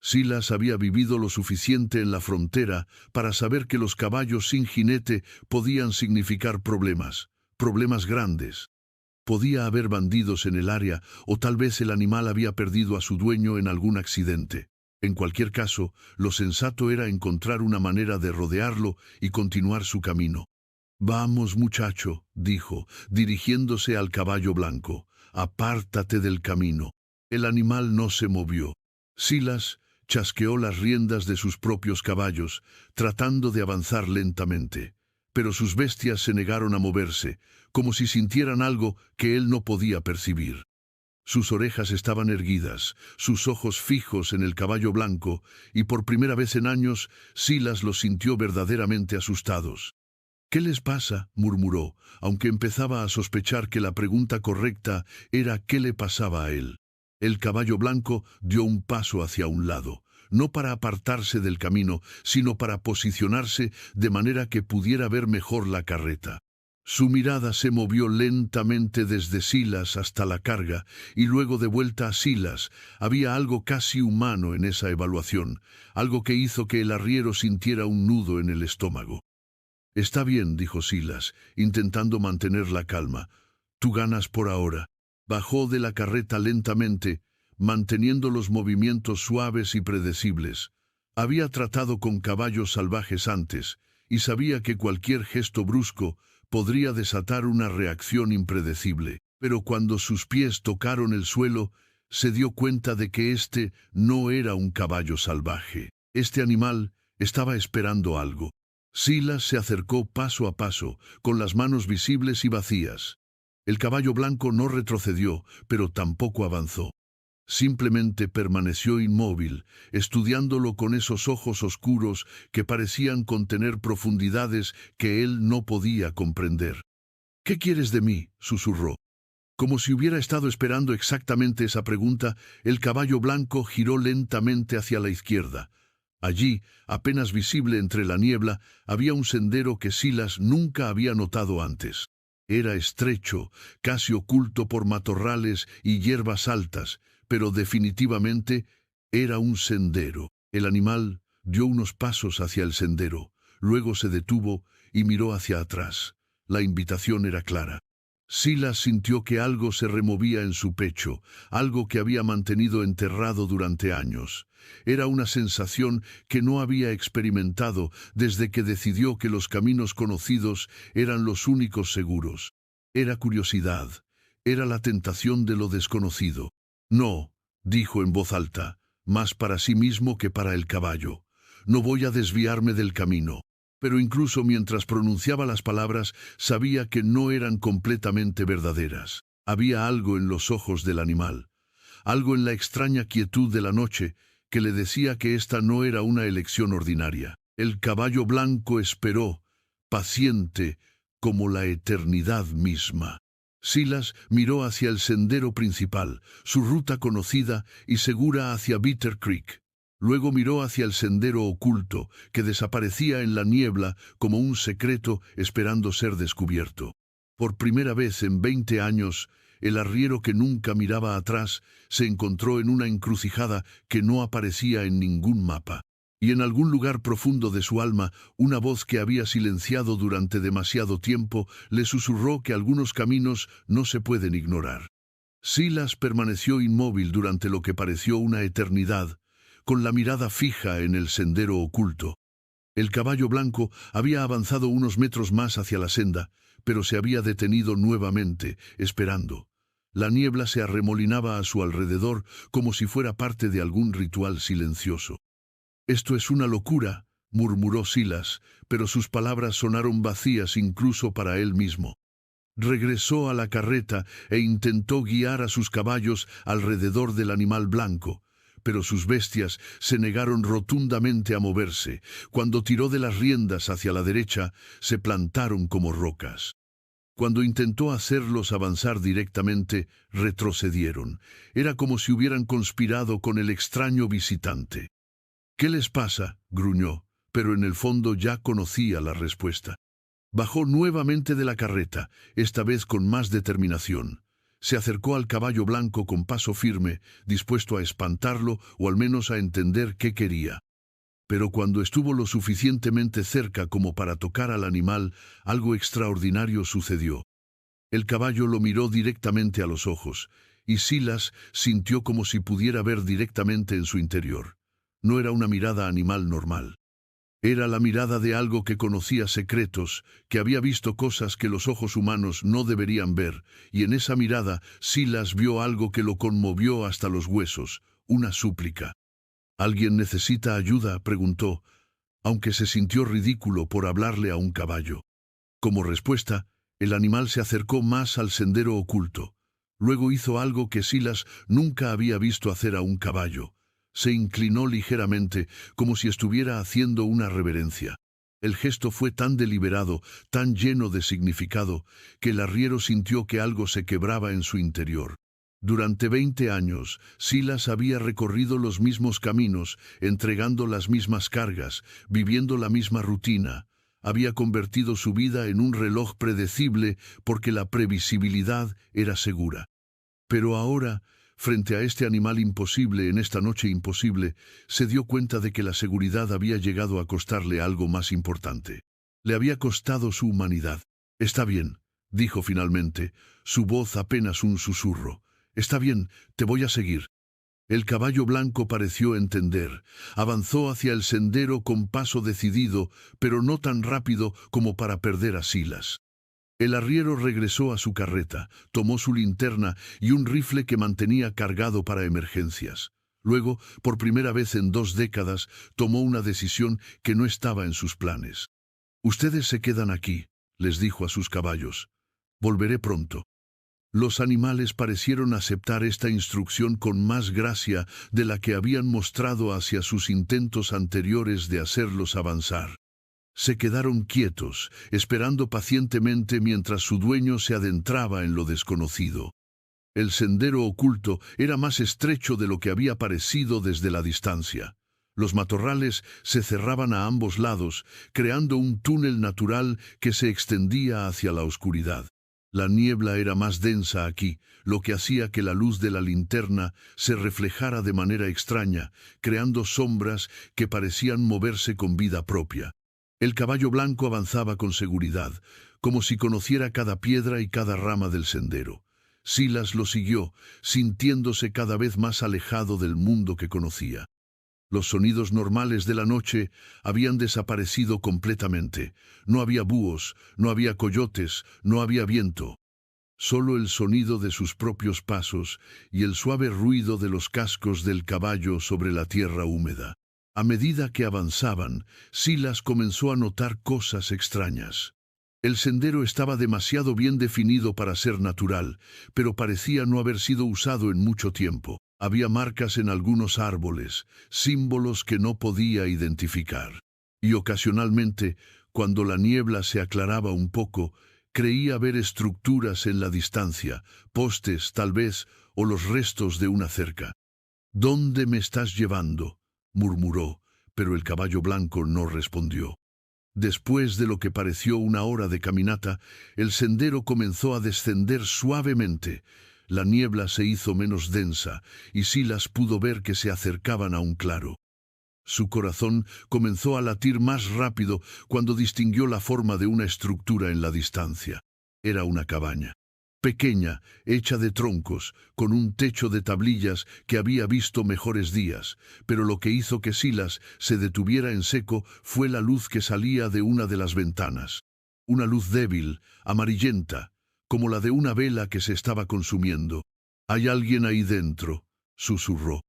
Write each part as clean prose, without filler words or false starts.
Silas había vivido lo suficiente en la frontera para saber que los caballos sin jinete podían significar problemas, problemas grandes. Podía haber bandidos en el área o tal vez el animal había perdido a su dueño en algún accidente. En cualquier caso, lo sensato era encontrar una manera de rodearlo y continuar su camino. «Vamos, muchacho», dijo, dirigiéndose al caballo blanco, «apártate del camino». El animal no se movió. Silas chasqueó las riendas de sus propios caballos, tratando de avanzar lentamente. Pero sus bestias se negaron a moverse, como si sintieran algo que él no podía percibir. Sus orejas estaban erguidas, sus ojos fijos en el caballo blanco, y por primera vez en años, Silas los sintió verdaderamente asustados. «¿Qué les pasa?», murmuró, aunque empezaba a sospechar que la pregunta correcta era ¿qué le pasaba a él? El caballo blanco dio un paso hacia un lado, no para apartarse del camino, sino para posicionarse de manera que pudiera ver mejor la carreta. Su mirada se movió lentamente desde Silas hasta la carga y luego de vuelta a Silas. Había algo casi humano en esa evaluación, algo que hizo que el arriero sintiera un nudo en el estómago. «Está bien», dijo Silas, intentando mantener la calma. «Tú ganas por ahora». Bajó de la carreta lentamente, manteniendo los movimientos suaves y predecibles. Había tratado con caballos salvajes antes, y sabía que cualquier gesto brusco podría desatar una reacción impredecible. Pero cuando sus pies tocaron el suelo, se dio cuenta de que este no era un caballo salvaje. Este animal estaba esperando algo. Silas se acercó paso a paso, con las manos visibles y vacías. El caballo blanco no retrocedió, pero tampoco avanzó. Simplemente permaneció inmóvil, estudiándolo con esos ojos oscuros que parecían contener profundidades que él no podía comprender. «¿Qué quieres de mí?», susurró. Como si hubiera estado esperando exactamente esa pregunta, el caballo blanco giró lentamente hacia la izquierda. Allí, apenas visible entre la niebla, había un sendero que Silas nunca había notado antes. Era estrecho, casi oculto por matorrales y hierbas altas, pero definitivamente era un sendero. El animal dio unos pasos hacia el sendero, luego se detuvo y miró hacia atrás. La invitación era clara. Silas sintió que algo se removía en su pecho, algo que había mantenido enterrado durante años. Era una sensación que no había experimentado desde que decidió que los caminos conocidos eran los únicos seguros. Era curiosidad, era la tentación de lo desconocido. «No», dijo en voz alta, más para sí mismo que para el caballo. «No voy a desviarme del camino». Pero incluso mientras pronunciaba las palabras, sabía que no eran completamente verdaderas. Había algo en los ojos del animal, algo en la extraña quietud de la noche, que le decía que esta no era una elección ordinaria. El caballo blanco esperó, paciente, como la eternidad misma. Silas miró hacia el sendero principal, su ruta conocida y segura hacia Bitter Creek. Luego miró hacia el sendero oculto, que desaparecía en la niebla como un secreto esperando ser descubierto. Por primera vez en 20 años, el arriero que nunca miraba atrás se encontró en una encrucijada que no aparecía en ningún mapa. Y en algún lugar profundo de su alma, una voz que había silenciado durante demasiado tiempo le susurró que algunos caminos no se pueden ignorar. Silas permaneció inmóvil durante lo que pareció una eternidad, con la mirada fija en el sendero oculto. El caballo blanco había avanzado unos metros más hacia la senda, pero se había detenido nuevamente, esperando. La niebla se arremolinaba a su alrededor como si fuera parte de algún ritual silencioso. «Esto es una locura», murmuró Silas, pero sus palabras sonaron vacías incluso para él mismo. Regresó a la carreta e intentó guiar a sus caballos alrededor del animal blanco, pero sus bestias se negaron rotundamente a moverse. Cuando tiró de las riendas hacia la derecha, se plantaron como rocas. Cuando intentó hacerlos avanzar directamente, retrocedieron. Era como si hubieran conspirado con el extraño visitante. «¿Qué les pasa?», gruñó, pero en el fondo ya conocía la respuesta. Bajó nuevamente de la carreta, esta vez con más determinación. Se acercó al caballo blanco con paso firme, dispuesto a espantarlo o al menos a entender qué quería. Pero cuando estuvo lo suficientemente cerca como para tocar al animal, algo extraordinario sucedió. El caballo lo miró directamente a los ojos, y Silas sintió como si pudiera ver directamente en su interior. No era una mirada animal normal. Era la mirada de algo que conocía secretos, que había visto cosas que los ojos humanos no deberían ver, y en esa mirada Silas vio algo que lo conmovió hasta los huesos, una súplica. ¿Alguien necesita ayuda?, preguntó, aunque se sintió ridículo por hablarle a un caballo. Como respuesta, el animal se acercó más al sendero oculto. Luego hizo algo que Silas nunca había visto hacer a un caballo. Se inclinó ligeramente, como si estuviera haciendo una reverencia. El gesto fue tan deliberado, tan lleno de significado, que el arriero sintió que algo se quebraba en su interior. Durante 20 años, Silas había recorrido los mismos caminos, entregando las mismas cargas, viviendo la misma rutina. Había convertido su vida en un reloj predecible porque la previsibilidad era segura. Pero ahora, frente a este animal imposible en esta noche imposible, se dio cuenta de que la seguridad había llegado a costarle algo más importante. Le había costado su humanidad. «Está bien», dijo finalmente, su voz apenas un susurro. «Está bien, te voy a seguir». El caballo blanco pareció entender. Avanzó hacia el sendero con paso decidido, pero no tan rápido como para perder a Silas. El arriero regresó a su carreta, tomó su linterna y un rifle que mantenía cargado para emergencias. Luego, por primera vez en 2 décadas, tomó una decisión que no estaba en sus planes. «Ustedes se quedan aquí», les dijo a sus caballos. «Volveré pronto». Los animales parecieron aceptar esta instrucción con más gracia de la que habían mostrado hacia sus intentos anteriores de hacerlos avanzar. Se quedaron quietos, esperando pacientemente mientras su dueño se adentraba en lo desconocido. El sendero oculto era más estrecho de lo que había parecido desde la distancia. Los matorrales se cerraban a ambos lados, creando un túnel natural que se extendía hacia la oscuridad. La niebla era más densa aquí, lo que hacía que la luz de la linterna se reflejara de manera extraña, creando sombras que parecían moverse con vida propia. El caballo blanco avanzaba con seguridad, como si conociera cada piedra y cada rama del sendero. Silas lo siguió, sintiéndose cada vez más alejado del mundo que conocía. Los sonidos normales de la noche habían desaparecido completamente. No había búhos, no había coyotes, no había viento. Solo el sonido de sus propios pasos y el suave ruido de los cascos del caballo sobre la tierra húmeda. A medida que avanzaban, Silas comenzó a notar cosas extrañas. El sendero estaba demasiado bien definido para ser natural, pero parecía no haber sido usado en mucho tiempo. Había marcas en algunos árboles, símbolos que no podía identificar. Y ocasionalmente, cuando la niebla se aclaraba un poco, creía ver estructuras en la distancia, postes tal vez, o los restos de una cerca. «¿Dónde me estás llevando?», murmuró, pero el caballo blanco no respondió. Después de lo que pareció una hora de caminata, el sendero comenzó a descender suavemente. La niebla se hizo menos densa, y Silas pudo ver que se acercaban a un claro. Su corazón comenzó a latir más rápido cuando distinguió la forma de una estructura en la distancia. Era una cabaña. Pequeña, hecha de troncos, con un techo de tablillas que había visto mejores días, pero lo que hizo que Silas se detuviera en seco fue la luz que salía de una de las ventanas. Una luz débil, amarillenta, como la de una vela que se estaba consumiendo. «Hay alguien ahí dentro», susurró.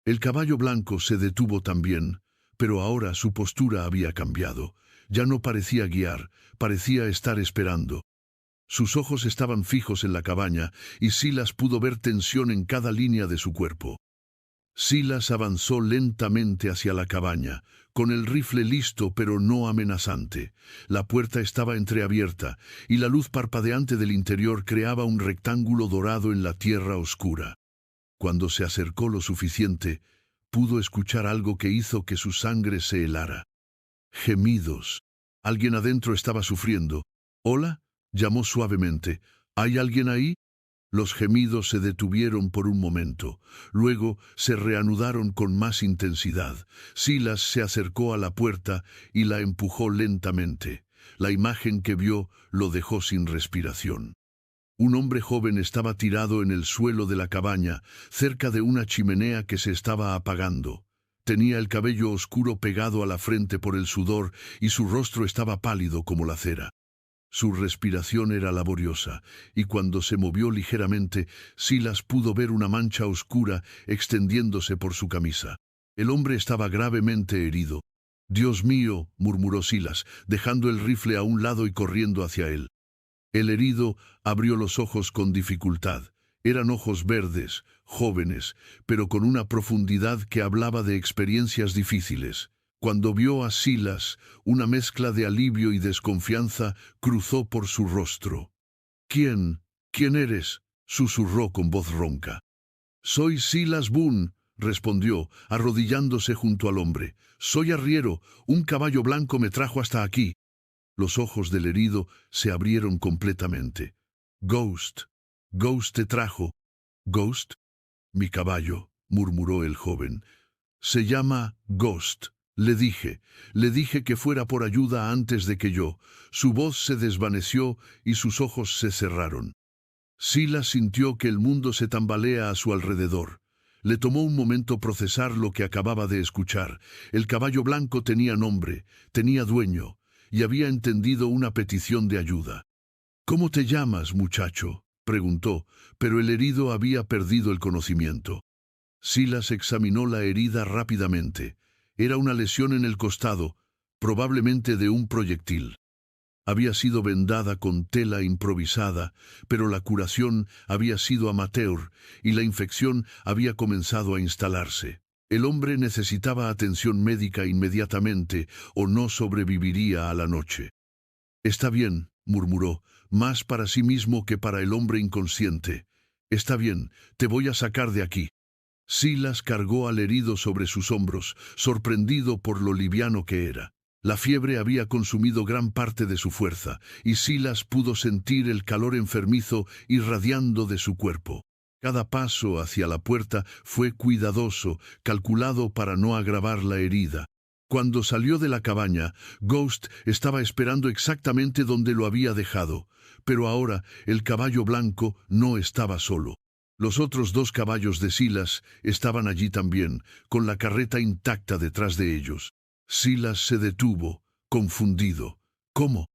El caballo blanco se detuvo también, pero ahora su postura había cambiado. Ya no parecía guiar, parecía estar esperando. Sus ojos estaban fijos en la cabaña y Silas pudo ver tensión en cada línea de su cuerpo. Silas avanzó lentamente hacia la cabaña, con el rifle listo pero no amenazante. La puerta estaba entreabierta y la luz parpadeante del interior creaba un rectángulo dorado en la tierra oscura. Cuando se acercó lo suficiente, pudo escuchar algo que hizo que su sangre se helara. Gemidos. Alguien adentro estaba sufriendo. «¿Hola?», llamó suavemente. «¿Hay alguien ahí?». Los gemidos se detuvieron por un momento, luego se reanudaron con más intensidad. Silas se acercó a la puerta y la empujó lentamente. La imagen que vio lo dejó sin respiración. Un hombre joven estaba tirado en el suelo de la cabaña, cerca de una chimenea que se estaba apagando. Tenía el cabello oscuro pegado a la frente por el sudor y su rostro estaba pálido como la cera. Su respiración era laboriosa, y cuando se movió ligeramente, Silas pudo ver una mancha oscura extendiéndose por su camisa. El hombre estaba gravemente herido. «Dios mío», murmuró Silas, dejando el rifle a un lado y corriendo hacia él. El herido abrió los ojos con dificultad. Eran ojos verdes, jóvenes, pero con una profundidad que hablaba de experiencias difíciles. Cuando vio a Silas, una mezcla de alivio y desconfianza cruzó por su rostro. «¿Quién? ¿Quién eres?», susurró con voz ronca. «Soy Silas Boone», respondió, arrodillándose junto al hombre. «Soy arriero, un caballo blanco me trajo hasta aquí». Los ojos del herido se abrieron completamente. «Ghost. Ghost te trajo». «¿Ghost?» «Mi caballo», murmuró el joven. «Se llama Ghost». Le dije que fuera por ayuda antes de que yo. Su voz se desvaneció y sus ojos se cerraron. Silas sintió que el mundo se tambalea a su alrededor. Le tomó un momento procesar lo que acababa de escuchar. El caballo blanco tenía nombre, tenía dueño, y había entendido una petición de ayuda. «¿Cómo te llamas, muchacho?», preguntó, pero el herido había perdido el conocimiento. Silas examinó la herida rápidamente. Era una lesión en el costado, probablemente de un proyectil. Había sido vendada con tela improvisada, pero la curación había sido amateur y la infección había comenzado a instalarse. El hombre necesitaba atención médica inmediatamente o no sobreviviría a la noche. «Está bien», murmuró, más para sí mismo que para el hombre inconsciente. «Está bien, te voy a sacar de aquí». Silas cargó al herido sobre sus hombros, sorprendido por lo liviano que era. La fiebre había consumido gran parte de su fuerza, y Silas pudo sentir el calor enfermizo irradiando de su cuerpo. Cada paso hacia la puerta fue cuidadoso, calculado para no agravar la herida. Cuando salió de la cabaña, Ghost estaba esperando exactamente donde lo había dejado, pero ahora el caballo blanco no estaba solo. Los otros 2 caballos de Silas estaban allí también, con la carreta intacta detrás de ellos. Silas se detuvo, confundido. ¿Cómo?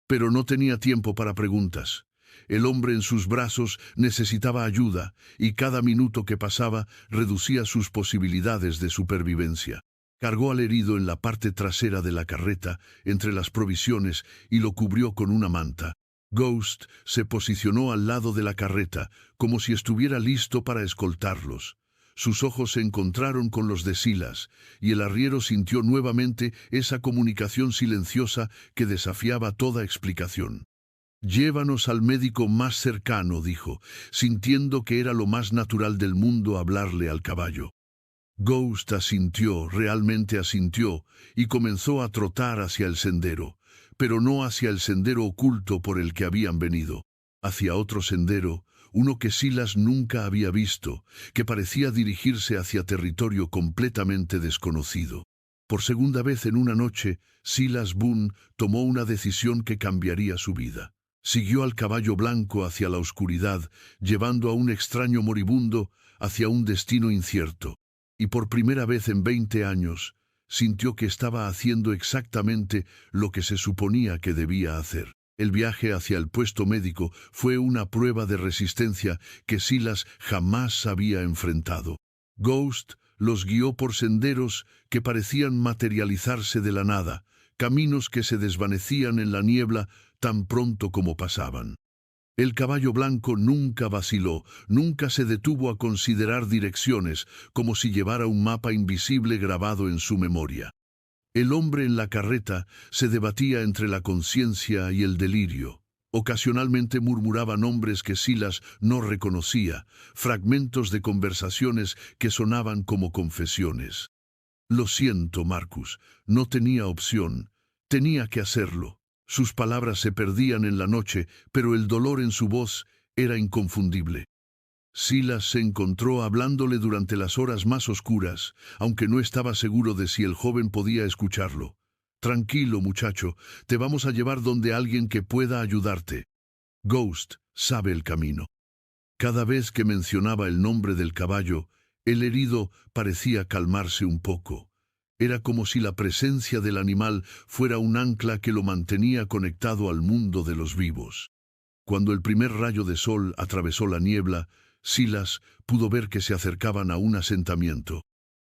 Pero no tenía tiempo para preguntas. El hombre en sus brazos necesitaba ayuda, y cada minuto que pasaba reducía sus posibilidades de supervivencia. Cargó al herido en la parte trasera de la carreta, entre las provisiones, y lo cubrió con una manta. Ghost se posicionó al lado de la carreta, como si estuviera listo para escoltarlos. Sus ojos se encontraron con los de Silas, y el arriero sintió nuevamente esa comunicación silenciosa que desafiaba toda explicación. «Llévanos al médico más cercano», dijo, sintiendo que era lo más natural del mundo hablarle al caballo. Ghost asintió, realmente asintió, y comenzó a trotar hacia el sendero, pero no hacia el sendero oculto por el que habían venido, hacia otro sendero, uno que Silas nunca había visto, que parecía dirigirse hacia territorio completamente desconocido. Por segunda vez en una noche, Silas Boone tomó una decisión que cambiaría su vida. Siguió al caballo blanco hacia la oscuridad, llevando a un extraño moribundo hacia un destino incierto. Y por primera vez en 20 años, sintió que estaba haciendo exactamente lo que se suponía que debía hacer. El viaje hacia el puesto médico fue una prueba de resistencia que Silas jamás había enfrentado. Ghost los guió por senderos que parecían materializarse de la nada, caminos que se desvanecían en la niebla tan pronto como pasaban. El caballo blanco nunca vaciló, nunca se detuvo a considerar direcciones, como si llevara un mapa invisible grabado en su memoria. El hombre en la carreta se debatía entre la conciencia y el delirio. Ocasionalmente murmuraba nombres que Silas no reconocía, fragmentos de conversaciones que sonaban como confesiones. «Lo siento, Marcus, no tenía opción, tenía que hacerlo». Sus palabras se perdían en la noche, pero el dolor en su voz Era inconfundible. Silas se encontró hablándole durante las horas más oscuras, aunque no estaba seguro de si el joven podía escucharlo. Tranquilo, muchacho, te vamos a llevar donde alguien que pueda ayudarte. Ghost sabe el camino. Cada vez que mencionaba el nombre del caballo, el herido parecía calmarse un poco. Era como si la presencia del animal fuera un ancla que lo mantenía conectado al mundo de los vivos. Cuando el primer rayo de sol atravesó la niebla, Silas pudo ver que se acercaban a un asentamiento.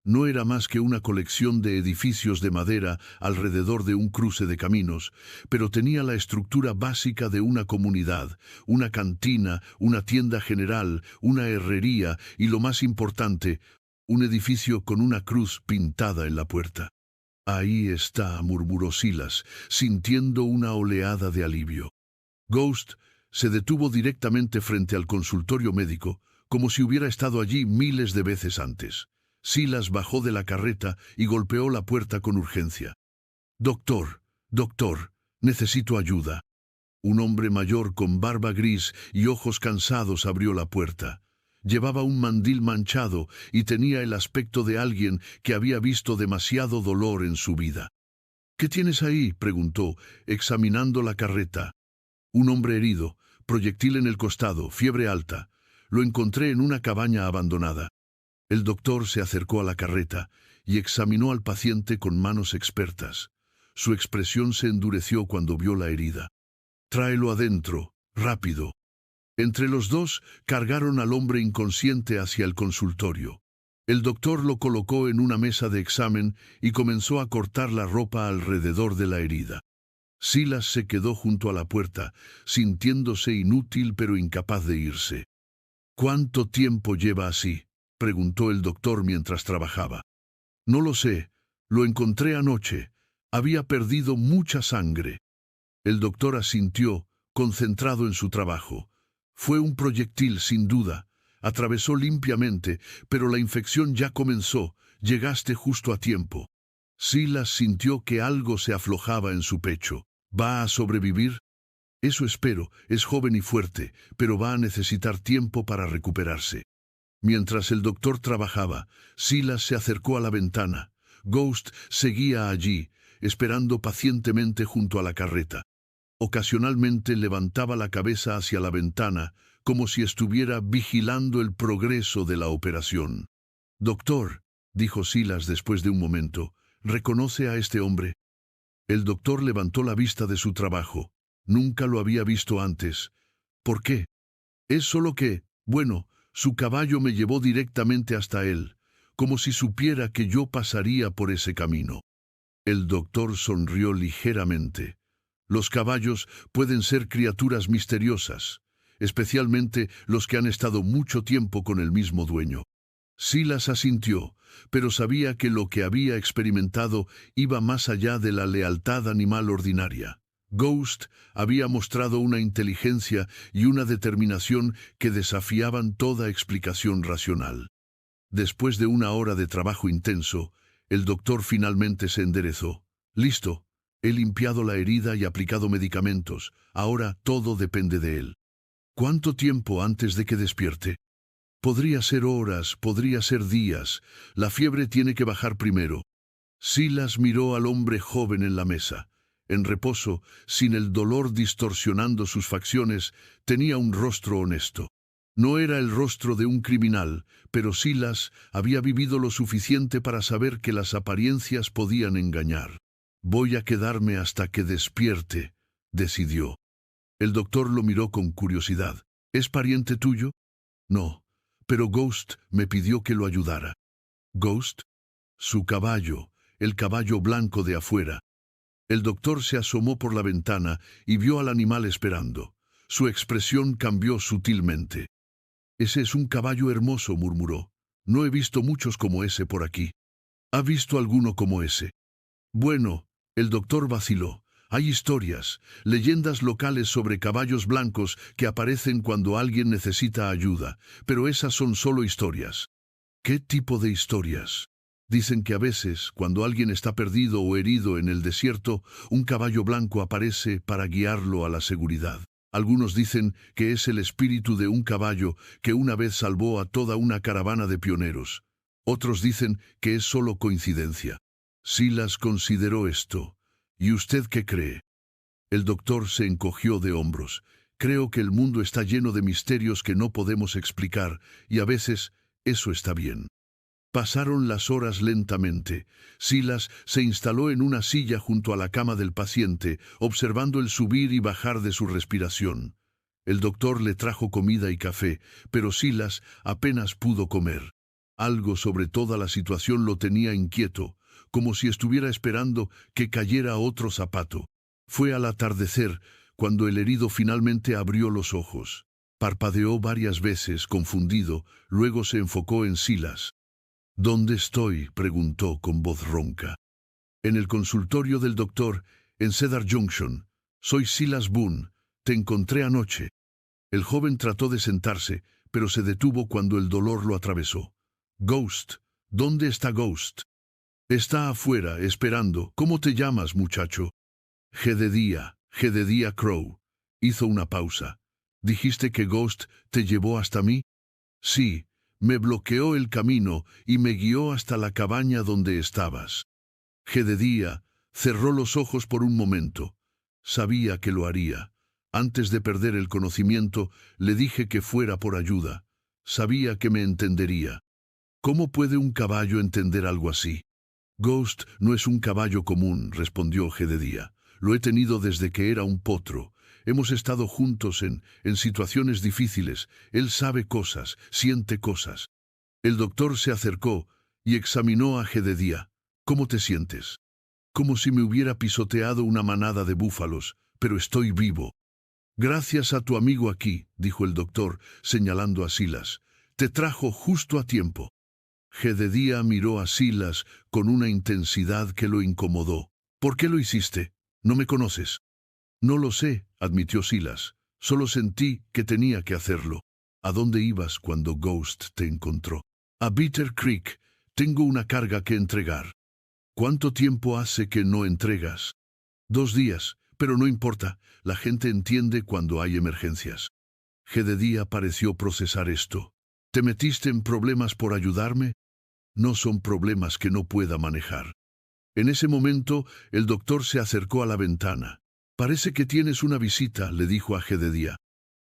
No era más que una colección de edificios de madera alrededor de un cruce de caminos, pero tenía la estructura básica de una comunidad, una cantina, una tienda general, una herrería y, lo más importante, un edificio con una cruz pintada en la puerta. Ahí está, murmuró Silas, sintiendo una oleada de alivio. Ghost se detuvo directamente frente al consultorio médico, como si hubiera estado allí miles de veces antes. Silas bajó de la carreta y golpeó la puerta con urgencia. «Doctor, doctor, necesito ayuda». Un hombre mayor con barba gris y ojos cansados abrió la puerta. Llevaba un mandil manchado y tenía el aspecto de alguien que había visto demasiado dolor en su vida. «¿Qué tienes ahí?», preguntó, examinando la carreta. «Un hombre herido, proyectil en el costado, fiebre alta. Lo encontré en una cabaña abandonada». El doctor se acercó a la carreta y examinó al paciente con manos expertas. Su expresión se endureció cuando vio la herida. «Tráelo adentro, rápido». Entre los dos cargaron al hombre inconsciente hacia el consultorio. El doctor lo colocó en una mesa de examen y comenzó a cortar la ropa alrededor de la herida. Silas se quedó junto a la puerta, sintiéndose inútil pero incapaz de irse. «¿Cuánto tiempo lleva así?», preguntó el doctor mientras trabajaba. «No lo sé. Lo encontré anoche. Había perdido mucha sangre». El doctor asintió, concentrado en su trabajo. «Fue un proyectil, sin duda. Atravesó limpiamente, pero la infección ya comenzó. Llegaste justo a tiempo». Silas sintió que algo se aflojaba en su pecho. «¿Va a sobrevivir?». «Eso espero. Es joven y fuerte, pero va a necesitar tiempo para recuperarse». Mientras el doctor trabajaba, Silas se acercó a la ventana. Ghost seguía allí, esperando pacientemente junto a la carreta. Ocasionalmente levantaba la cabeza hacia la ventana, como si estuviera vigilando el progreso de la operación. «Doctor», dijo Silas después de un momento, «¿reconoce a este hombre?». El doctor levantó la vista de su trabajo. Nunca lo había visto antes. «¿Por qué?». «Es solo que, bueno, su caballo me llevó directamente hasta él, como si supiera que yo pasaría por ese camino». El doctor sonrió ligeramente. «Los caballos pueden ser criaturas misteriosas, especialmente los que han estado mucho tiempo con el mismo dueño». Silas asintió, pero sabía que lo que había experimentado iba más allá de la lealtad animal ordinaria. Ghost había mostrado una inteligencia y una determinación que desafiaban toda explicación racional. Después de una hora de trabajo intenso, el doctor finalmente se enderezó. «Listo. He limpiado la herida y aplicado medicamentos. Ahora todo depende de él». «¿Cuánto tiempo antes de que despierte?». «Podría ser horas, podría ser días. La fiebre tiene que bajar primero». Silas miró al hombre joven en la mesa. En reposo, sin el dolor distorsionando sus facciones, tenía un rostro honesto. No era el rostro de un criminal, pero Silas había vivido lo suficiente para saber que las apariencias podían engañar. «Voy a quedarme hasta que despierte», decidió. El doctor lo miró con curiosidad. «¿Es pariente tuyo?». «No, pero Ghost me pidió que lo ayudara». «¿Ghost?». «Su caballo, el caballo blanco de afuera». El doctor se asomó por la ventana y vio al animal esperando. Su expresión cambió sutilmente. «Ese es un caballo hermoso», murmuró. «No he visto muchos como ese por aquí». «¿Ha visto alguno como ese?». «Bueno», el doctor vaciló. «Hay historias, leyendas locales sobre caballos blancos que aparecen cuando alguien necesita ayuda, pero esas son solo historias». «¿Qué tipo de historias?». «Dicen que a veces, cuando alguien está perdido o herido en el desierto, un caballo blanco aparece para guiarlo a la seguridad». Algunos dicen que es el espíritu de un caballo que una vez salvó a toda una caravana de pioneros. Otros dicen que es solo coincidencia. Silas consideró esto. ¿Y usted qué cree? El doctor se encogió de hombros. Creo que el mundo está lleno de misterios que no podemos explicar, y a veces eso está bien. Pasaron las horas lentamente. Silas se instaló en una silla junto a la cama del paciente, observando el subir y bajar de su respiración. El doctor le trajo comida y café, pero Silas apenas pudo comer. Algo sobre toda la situación lo tenía inquieto, como si estuviera esperando que cayera otro zapato. Fue al atardecer cuando el herido finalmente abrió los ojos. Parpadeó varias veces, confundido, luego se enfocó en Silas. ¿Dónde estoy?, preguntó con voz ronca. En el consultorio del doctor, en Cedar Junction. Soy Silas Boone. Te encontré anoche. El joven trató de sentarse, pero se detuvo cuando el dolor lo atravesó. Ghost. ¿Dónde está Ghost? Está afuera, esperando. ¿Cómo te llamas, muchacho? Jedediah Crow. Hizo una pausa. ¿Dijiste que Ghost te llevó hasta mí? Sí. Me bloqueó el camino y me guió hasta la cabaña donde estabas. Jedediah cerró los ojos por un momento. Sabía que lo haría. Antes de perder el conocimiento, le dije que fuera por ayuda. Sabía que me entendería. ¿Cómo puede un caballo entender algo así? Ghost no es un caballo común, respondió Jedediah. Lo he tenido desde que era un potro. Hemos estado juntos en situaciones difíciles. Él sabe cosas, siente cosas. El doctor se acercó y examinó a Jedediah. ¿Cómo te sientes? Como si me hubiera pisoteado una manada de búfalos, pero estoy vivo. Gracias a tu amigo aquí, dijo el doctor, señalando a Silas. Te trajo justo a tiempo. Jedediah miró a Silas con una intensidad que lo incomodó. ¿Por qué lo hiciste? ¿No me conoces? No lo sé, admitió Silas. Solo sentí que tenía que hacerlo. ¿A dónde ibas cuando Ghost te encontró? A Bitter Creek. Tengo una carga que entregar. ¿Cuánto tiempo hace que no entregas? 2 días, pero no importa. La gente entiende cuando hay emergencias. Jedediah pareció procesar esto. ¿Te metiste en problemas por ayudarme? No son problemas que no pueda manejar. En ese momento, el doctor se acercó a la ventana. Parece que tienes una visita, le dijo a Jedediah.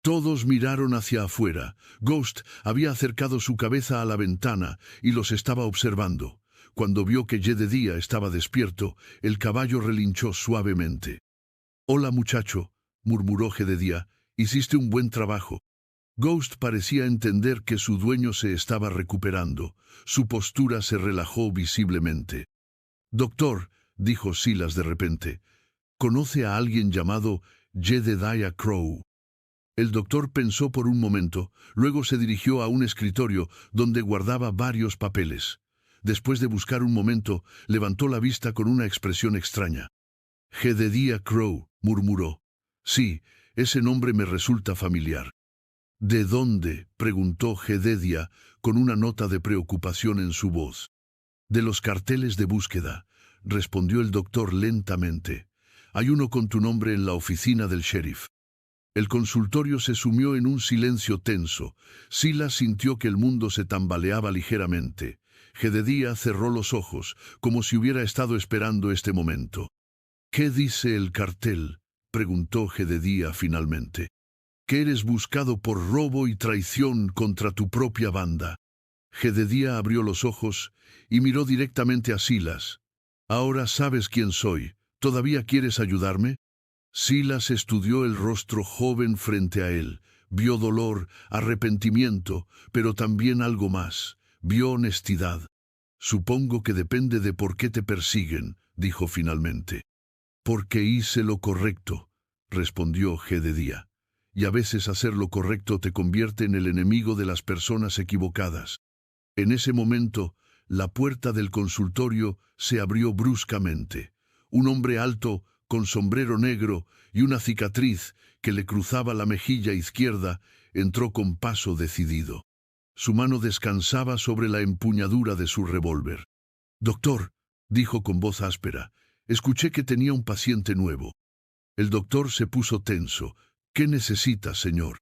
Todos miraron hacia afuera. Ghost había acercado su cabeza a la ventana y los estaba observando. Cuando vio que Jedediah estaba despierto, el caballo relinchó suavemente. «Hola, muchacho», murmuró Jedediah, «hiciste un buen trabajo». Ghost parecía entender que su dueño se estaba recuperando. Su postura se relajó visiblemente. «Doctor», dijo Silas de repente, «¿conoce a alguien llamado Jedediah Crow?» El doctor pensó por un momento, luego se dirigió a un escritorio donde guardaba varios papeles. Después de buscar un momento, levantó la vista con una expresión extraña. «Jedediah Crow», murmuró. «Sí, ese nombre me resulta familiar». «¿De dónde?», preguntó Jedediah con una nota de preocupación en su voz. «De los carteles de búsqueda», respondió el doctor lentamente. «Hay uno con tu nombre en la oficina del sheriff». El consultorio se sumió en un silencio tenso. Silas sintió que el mundo se tambaleaba ligeramente. Jedediah cerró los ojos, como si hubiera estado esperando este momento. «¿Qué dice el cartel?», preguntó Jedediah finalmente. «Que eres buscado por robo y traición contra tu propia banda». Jedediah abrió los ojos y miró directamente a Silas. «Ahora sabes quién soy. ¿Todavía quieres ayudarme?» Silas estudió el rostro joven frente a él. Vio dolor, arrepentimiento, pero también algo más. Vio honestidad. «Supongo que depende de por qué te persiguen», dijo finalmente. «Porque hice lo correcto», respondió Jedediah. «Y a veces hacer lo correcto te convierte en el enemigo de las personas equivocadas». En ese momento, la puerta del consultorio se abrió bruscamente. Un hombre alto, con sombrero negro y una cicatriz que le cruzaba la mejilla izquierda, entró con paso decidido. Su mano descansaba sobre la empuñadura de su revólver. «Doctor», dijo con voz áspera, «escuché que tenía un paciente nuevo». El doctor se puso tenso. ¿Qué necesita, señor?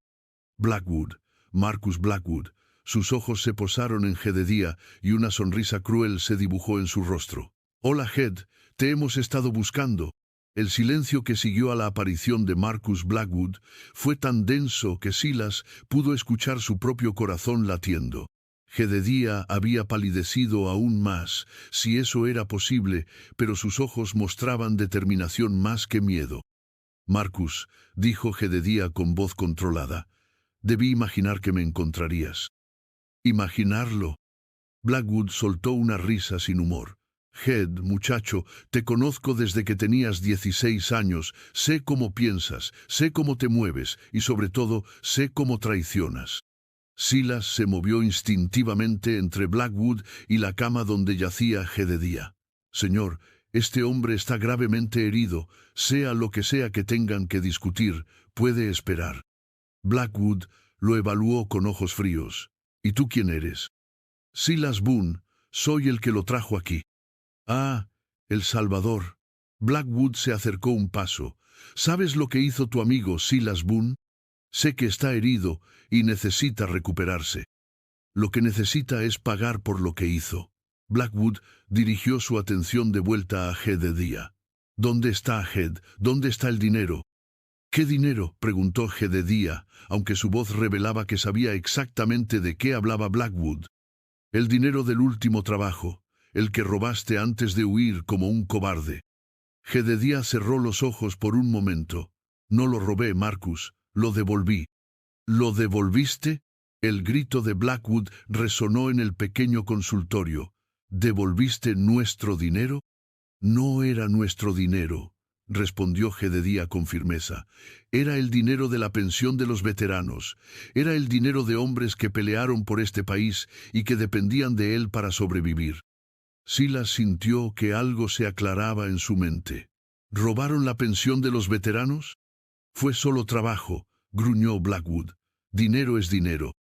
Blackwood, Marcus Blackwood. Sus ojos se posaron en Jedediah y una sonrisa cruel se dibujó en su rostro. Hola, Jed, te hemos estado buscando. El silencio que siguió a la aparición de Marcus Blackwood fue tan denso que Silas pudo escuchar su propio corazón latiendo. Jedediah había palidecido aún más, si eso era posible, pero sus ojos mostraban determinación más que miedo. Marcus, dijo Jedediah con voz controlada, debí imaginar que me encontrarías. ¿Imaginarlo? Blackwood soltó una risa sin humor. Jed, muchacho, te conozco desde que tenías 16 años, sé cómo piensas, sé cómo te mueves y sobre todo sé cómo traicionas. Silas se movió instintivamente entre Blackwood y la cama donde yacía Jedediah. Señor, este hombre está gravemente herido, sea lo que sea que tengan que discutir, puede esperar. Blackwood lo evaluó con ojos fríos. ¿Y tú quién eres? Silas Boone, soy el que lo trajo aquí. Ah, El Salvador. Blackwood se acercó un paso. ¿Sabes lo que hizo tu amigo Silas Boone? Sé que está herido y necesita recuperarse. Lo que necesita es pagar por lo que hizo. Blackwood dirigió su atención de vuelta a Jedediah. ¿Dónde está Jed? ¿Dónde está el dinero? ¿Qué dinero?, preguntó Jedediah, aunque su voz revelaba que sabía exactamente de qué hablaba Blackwood. El dinero del último trabajo, el que robaste antes de huir como un cobarde. Jedediah cerró los ojos por un momento. No lo robé, Marcus, lo devolví. ¿Lo devolviste? El grito de Blackwood resonó en el pequeño consultorio. ¿Devolviste nuestro dinero? No era nuestro dinero, respondió Jedediah con firmeza. Era el dinero de la pensión de los veteranos. Era el dinero de hombres que pelearon por este país y que dependían de él para sobrevivir. Silas sintió que algo se aclaraba en su mente. ¿Robaron la pensión de los veteranos? Fue solo trabajo, gruñó Blackwood. Dinero es dinero.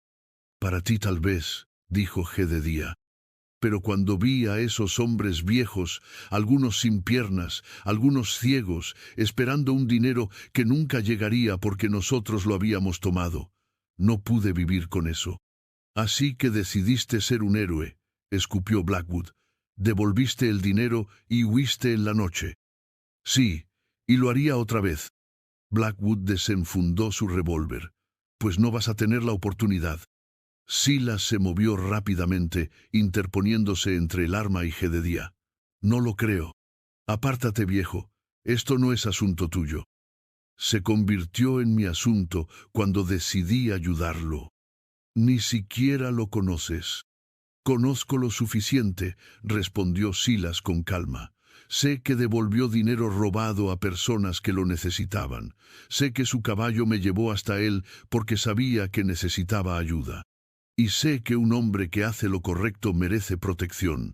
Para ti tal vez, dijo Jedediah. Pero cuando vi a esos hombres viejos, algunos sin piernas, algunos ciegos, esperando un dinero que nunca llegaría porque nosotros lo habíamos tomado, no pude vivir con eso. Así que decidiste ser un héroe, escupió Blackwood. Devolviste el dinero y huiste en la noche. Sí, y lo haría otra vez. Blackwood desenfundó su revólver. Pues no vas a tener la oportunidad. Silas se movió rápidamente, interponiéndose entre el arma y Jedediah. No lo creo. Apártate, viejo. Esto no es asunto tuyo. Se convirtió en mi asunto cuando decidí ayudarlo. Ni siquiera lo conoces. Conozco lo suficiente, respondió Silas con calma. Sé que devolvió dinero robado a personas que lo necesitaban. Sé que su caballo me llevó hasta él porque sabía que necesitaba ayuda. Y sé que un hombre que hace lo correcto merece protección.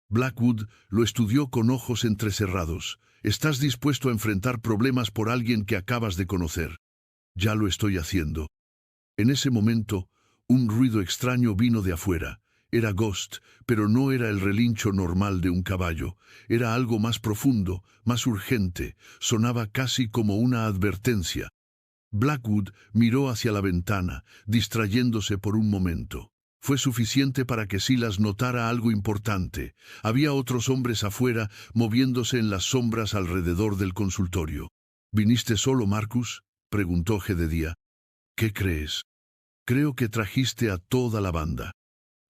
Blackwood lo estudió con ojos entrecerrados. Estás dispuesto a enfrentar problemas por alguien que acabas de conocer. Ya lo estoy haciendo. En ese momento, un ruido extraño vino de afuera. Era Ghost, pero no era el relincho normal de un caballo. Era algo más profundo, más urgente. Sonaba casi como una advertencia. Blackwood miró hacia la ventana, distrayéndose por un momento. Fue suficiente para que Silas notara algo importante. Había otros hombres afuera, moviéndose en las sombras alrededor del consultorio. ¿Viniste solo, Marcus?, preguntó Jedediah. ¿Qué crees? Creo que trajiste a toda la banda.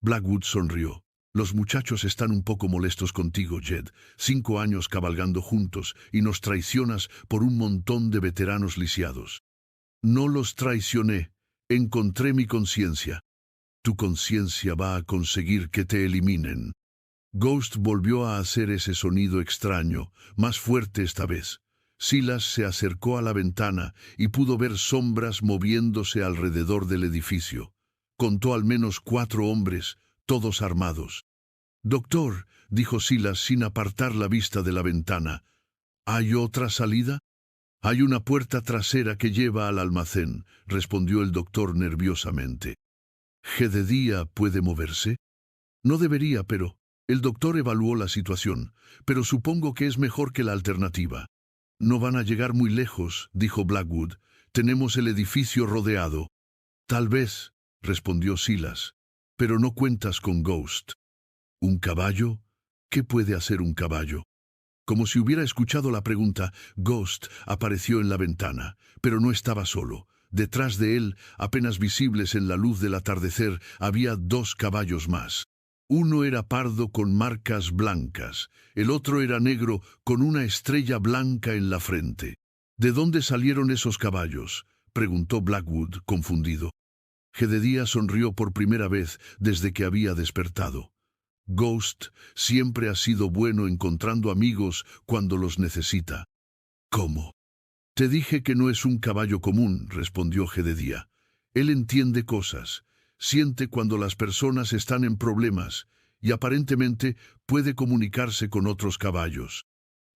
Blackwood sonrió. Los muchachos están un poco molestos contigo, Jed. 5 años cabalgando juntos y nos traicionas por un montón de veteranos lisiados. No los traicioné. Encontré mi conciencia. Tu conciencia va a conseguir que te eliminen. Ghost volvió a hacer ese sonido extraño, más fuerte esta vez. Silas se acercó a la ventana y pudo ver sombras moviéndose alrededor del edificio. Contó al menos 4 hombres, todos armados. «Doctor», dijo Silas sin apartar la vista de la ventana, «¿hay otra salida?» «Hay una puerta trasera que lleva al almacén», respondió el doctor nerviosamente. «¿Jedediah puede moverse?» «No debería, pero...» El doctor evaluó la situación, «pero supongo que es mejor que la alternativa». «No van a llegar muy lejos», dijo Blackwood. Tenemos el edificio rodeado. Tal vez, respondió Silas, pero no cuentas con Ghost. ¿Un caballo? ¿Qué puede hacer un caballo? Como si hubiera escuchado la pregunta, Ghost apareció en la ventana, pero no estaba solo. Detrás de él, apenas visibles en la luz del atardecer, había 2 caballos más. Uno era pardo con marcas blancas, el otro era negro con una estrella blanca en la frente. ¿De dónde salieron esos caballos?, preguntó Blackwood, confundido. Jedediah sonrió por primera vez desde que había despertado. Ghost siempre ha sido bueno encontrando amigos cuando los necesita. ¿Cómo? Te dije que no es un caballo común, respondió Jedediah. Él entiende cosas, siente cuando las personas están en problemas y aparentemente puede comunicarse con otros caballos.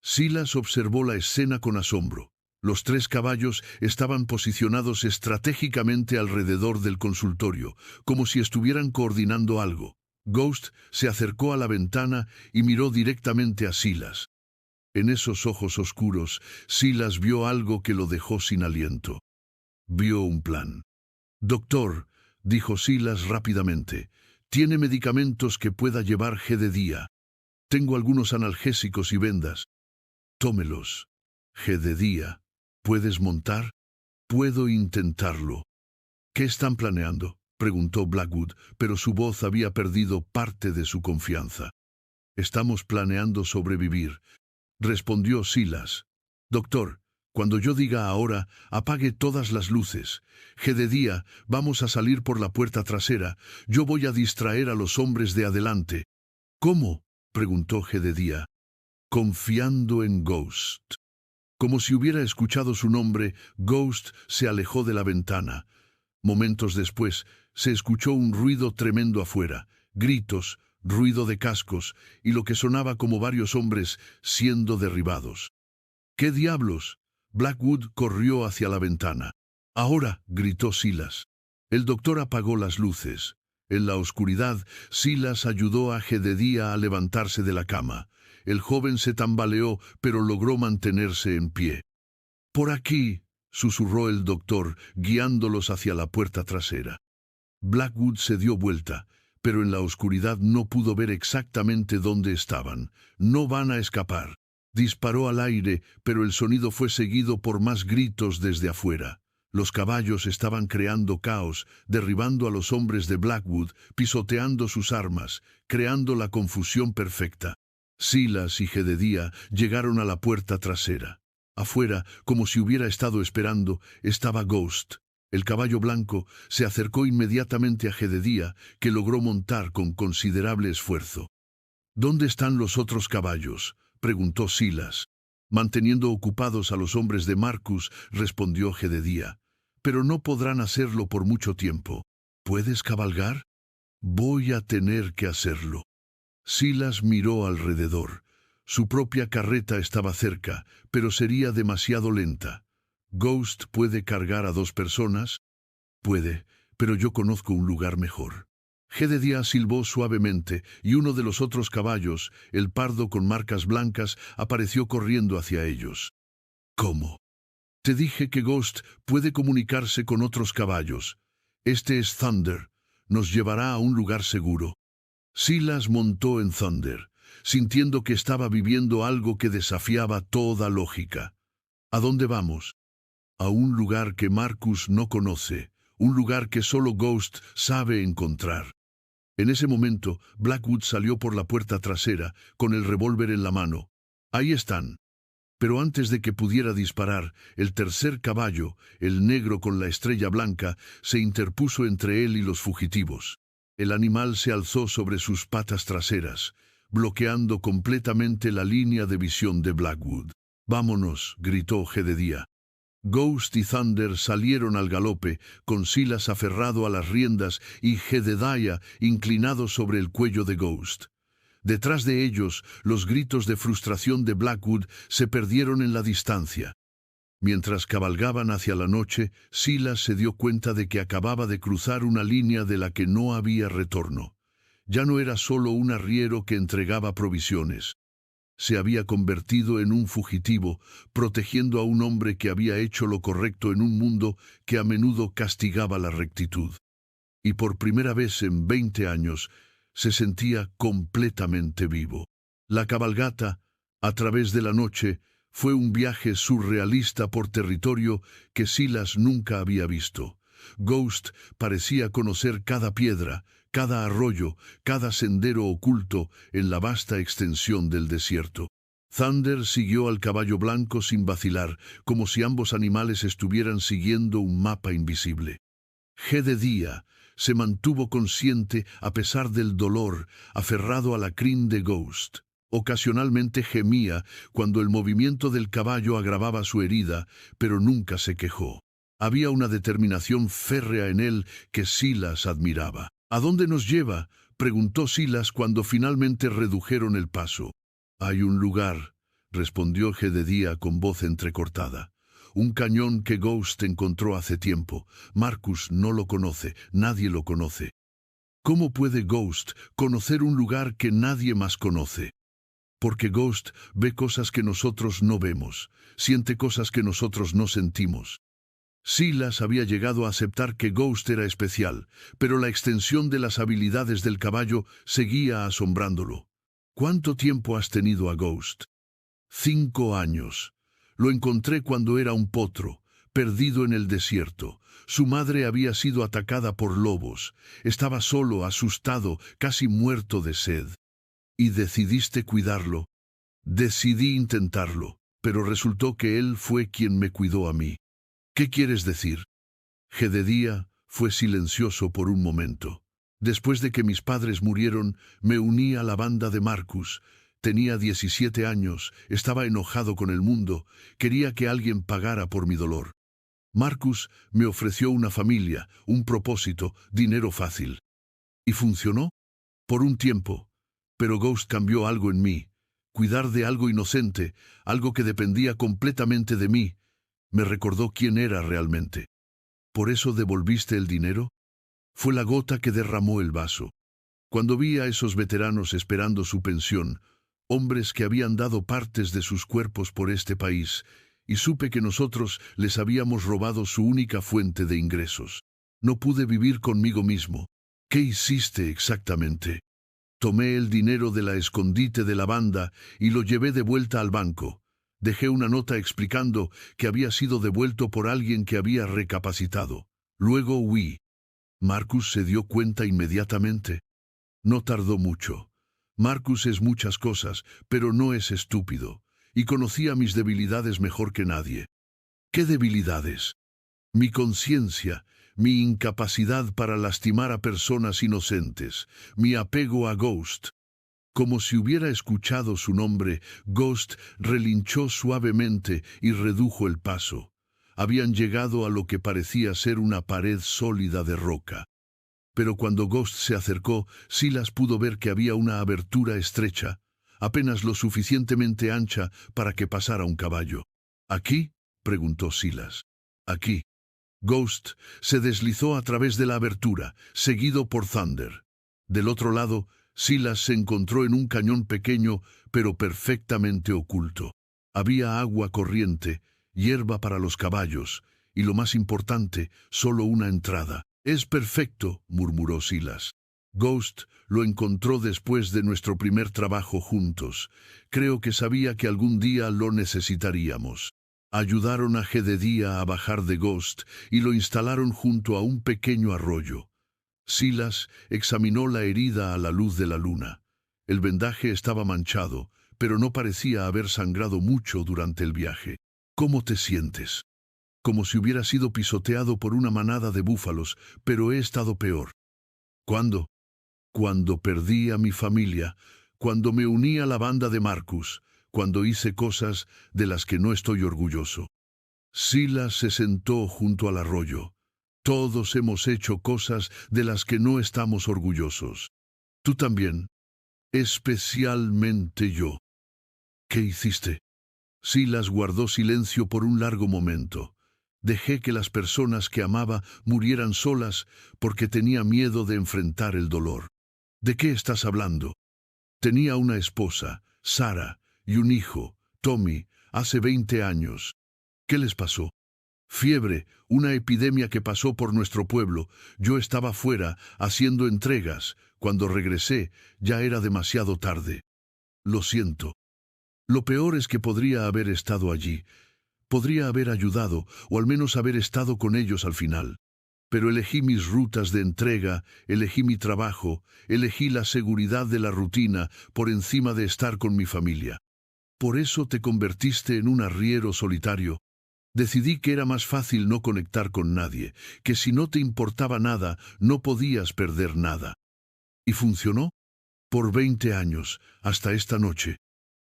Silas observó la escena con asombro. Los 3 caballos estaban posicionados estratégicamente alrededor del consultorio, como si estuvieran coordinando algo. Ghost se acercó a la ventana y miró directamente a Silas. En esos ojos oscuros, Silas vio algo que lo dejó sin aliento. Vio un plan. «Doctor», dijo Silas rápidamente, «¿tiene medicamentos que pueda llevar Jedediah? Tengo algunos analgésicos y vendas». «Tómelos». «Jedediah, ¿puedes montar?» «Puedo intentarlo». «¿Qué están planeando?», preguntó Blackwood, pero su voz había perdido parte de su confianza. «Estamos planeando sobrevivir», respondió Silas. «Doctor, cuando yo diga ahora, apague todas las luces. Jedediah, vamos a salir por la puerta trasera. Yo voy a distraer a los hombres de adelante». «¿Cómo?», preguntó Jedediah. «Confiando en Ghost». Como si hubiera escuchado su nombre, Ghost se alejó de la ventana. Momentos después, se escuchó un ruido tremendo afuera, gritos, ruido de cascos y lo que sonaba como varios hombres siendo derribados. «¿Qué diablos?». Blackwood corrió hacia la ventana. «Ahora», gritó Silas. El doctor apagó las luces. En la oscuridad, Silas ayudó a Jedediah a levantarse de la cama. El joven se tambaleó, pero logró mantenerse en pie. «Por aquí», susurró el doctor, guiándolos hacia la puerta trasera. Blackwood se dio vuelta, pero en la oscuridad no pudo ver exactamente dónde estaban. «No van a escapar». Disparó al aire, pero el sonido fue seguido por más gritos desde afuera. Los caballos estaban creando caos, derribando a los hombres de Blackwood, pisoteando sus armas, creando la confusión perfecta. Silas y Jedediah llegaron a la puerta trasera. Afuera, como si hubiera estado esperando, estaba Ghost. El caballo blanco se acercó inmediatamente a Jedediah, que logró montar con considerable esfuerzo. «¿Dónde están los otros caballos?», preguntó Silas. «Manteniendo ocupados a los hombres de Marcus», respondió Jedediah. «Pero no podrán hacerlo por mucho tiempo». «¿Puedes cabalgar?». «Voy a tener que hacerlo». Silas miró alrededor. Su propia carreta estaba cerca, pero sería demasiado lenta. «¿Ghost puede cargar a 2 personas?» «Puede, pero yo conozco un lugar mejor». Jedediah silbó suavemente y uno de los otros caballos, el pardo con marcas blancas, apareció corriendo hacia ellos. «¿Cómo?». «Te dije que Ghost puede comunicarse con otros caballos. Este es Thunder. Nos llevará a un lugar seguro». Silas montó en Thunder, sintiendo que estaba viviendo algo que desafiaba toda lógica. «¿A dónde vamos?». «A un lugar que Marcus no conoce, un lugar que solo Ghost sabe encontrar». En ese momento, Blackwood salió por la puerta trasera, con el revólver en la mano. «Ahí están». Pero antes de que pudiera disparar, el tercer caballo, el negro con la estrella blanca, se interpuso entre él y los fugitivos. El animal se alzó sobre sus patas traseras, bloqueando completamente la línea de visión de Blackwood. «Vámonos», gritó Jedediah. Ghost y Thunder salieron al galope, con Silas aferrado a las riendas y Jedediah inclinado sobre el cuello de Ghost. Detrás de ellos, los gritos de frustración de Blackwood se perdieron en la distancia. Mientras cabalgaban hacia la noche, Silas se dio cuenta de que acababa de cruzar una línea de la que no había retorno. Ya no era solo un arriero que entregaba provisiones. Se había convertido en un fugitivo, protegiendo a un hombre que había hecho lo correcto en un mundo que a menudo castigaba la rectitud. Y por primera vez en 20 años se sentía completamente vivo. La cabalgata, a través de la noche, fue un viaje surrealista por territorio que Silas nunca había visto. Ghost parecía conocer cada piedra, cada arroyo, cada sendero oculto en la vasta extensión del desierto. Thunder siguió al caballo blanco sin vacilar, como si ambos animales estuvieran siguiendo un mapa invisible. Jedediah se mantuvo consciente a pesar del dolor, aferrado a la crin de Ghost. Ocasionalmente gemía cuando el movimiento del caballo agravaba su herida, pero nunca se quejó. Había una determinación férrea en él que Silas admiraba. ¿A dónde nos lleva?, preguntó Silas cuando finalmente redujeron el paso. Hay un lugar, respondió Jedediah con voz entrecortada. Un cañón que Ghost encontró hace tiempo. Marcus no lo conoce, nadie lo conoce. ¿Cómo puede Ghost conocer un lugar que nadie más conoce? Porque Ghost ve cosas que nosotros no vemos, siente cosas que nosotros no sentimos. Silas había llegado a aceptar que Ghost era especial, pero la extensión de las habilidades del caballo seguía asombrándolo. ¿Cuánto tiempo has tenido a Ghost? 5 años. Lo encontré cuando era un potro, perdido en el desierto. Su madre había sido atacada por lobos. Estaba solo, asustado, casi muerto de sed. ¿Y decidiste cuidarlo? Decidí intentarlo, pero resultó que él fue quien me cuidó a mí. ¿Qué quieres decir? Jedediah fue silencioso por un momento. Después de que mis padres murieron, me uní a la banda de Marcus. Tenía 17 años, estaba enojado con el mundo, quería que alguien pagara por mi dolor. Marcus me ofreció una familia, un propósito, dinero fácil. ¿Y funcionó? Por un tiempo. Pero Ghost cambió algo en mí. Cuidar de algo inocente, algo que dependía completamente de mí, me recordó quién era realmente. ¿Por eso devolviste el dinero? Fue la gota que derramó el vaso. Cuando vi a esos veteranos esperando su pensión, hombres que habían dado partes de sus cuerpos por este país, y supe que nosotros les habíamos robado su única fuente de ingresos. No pude vivir conmigo mismo. ¿Qué hiciste exactamente? Tomé el dinero de la escondite de la banda y lo llevé de vuelta al banco. Dejé una nota explicando que había sido devuelto por alguien que había recapacitado. Luego huí. Marcus se dio cuenta inmediatamente. No tardó mucho. Marcus es muchas cosas, pero no es estúpido, y conocía mis debilidades mejor que nadie. ¿Qué debilidades? Mi conciencia, mi incapacidad para lastimar a personas inocentes, mi apego a Ghost. Como si hubiera escuchado su nombre, Ghost relinchó suavemente y redujo el paso. Habían llegado a lo que parecía ser una pared sólida de roca. Pero cuando Ghost se acercó, Silas pudo ver que había una abertura estrecha, apenas lo suficientemente ancha para que pasara un caballo. ¿Aquí?, preguntó Silas. Aquí. Ghost se deslizó a través de la abertura, seguido por Thunder. Del otro lado, Silas se encontró en un cañón pequeño, pero perfectamente oculto. Había agua corriente, hierba para los caballos, y lo más importante, solo una entrada. «Es perfecto», murmuró Silas. Ghost lo encontró después de nuestro primer trabajo juntos. Creo que sabía que algún día lo necesitaríamos. Ayudaron a Jedediah a bajar de Ghost y lo instalaron junto a un pequeño arroyo. Silas examinó la herida a la luz de la luna. El vendaje estaba manchado, pero no parecía haber sangrado mucho durante el viaje. «¿Cómo te sientes?» «Como si hubiera sido pisoteado por una manada de búfalos, pero he estado peor». «¿Cuándo?» «Cuando perdí a mi familia, cuando me uní a la banda de Marcus, cuando hice cosas de las que no estoy orgulloso». Silas se sentó junto al arroyo. «Todos hemos hecho cosas de las que no estamos orgullosos. Tú también. Especialmente yo». «¿Qué hiciste?» Silas guardó silencio por un largo momento. «Dejé que las personas que amaba murieran solas porque tenía miedo de enfrentar el dolor». «¿De qué estás hablando?» «Tenía una esposa, Sara, y un hijo, Tommy, hace 20 años. ¿Qué les pasó? Fiebre, una epidemia que pasó por nuestro pueblo. Yo estaba fuera, haciendo entregas. Cuando regresé, ya era demasiado tarde. Lo siento. Lo peor es que podría haber estado allí. Podría haber ayudado, o al menos haber estado con ellos al final. Pero elegí mis rutas de entrega, elegí mi trabajo, elegí la seguridad de la rutina por encima de estar con mi familia. Por eso te convertiste en un arriero solitario. Decidí que era más fácil no conectar con nadie, que si no te importaba nada, no podías perder nada. ¿Y funcionó? Por 20 años, hasta esta noche.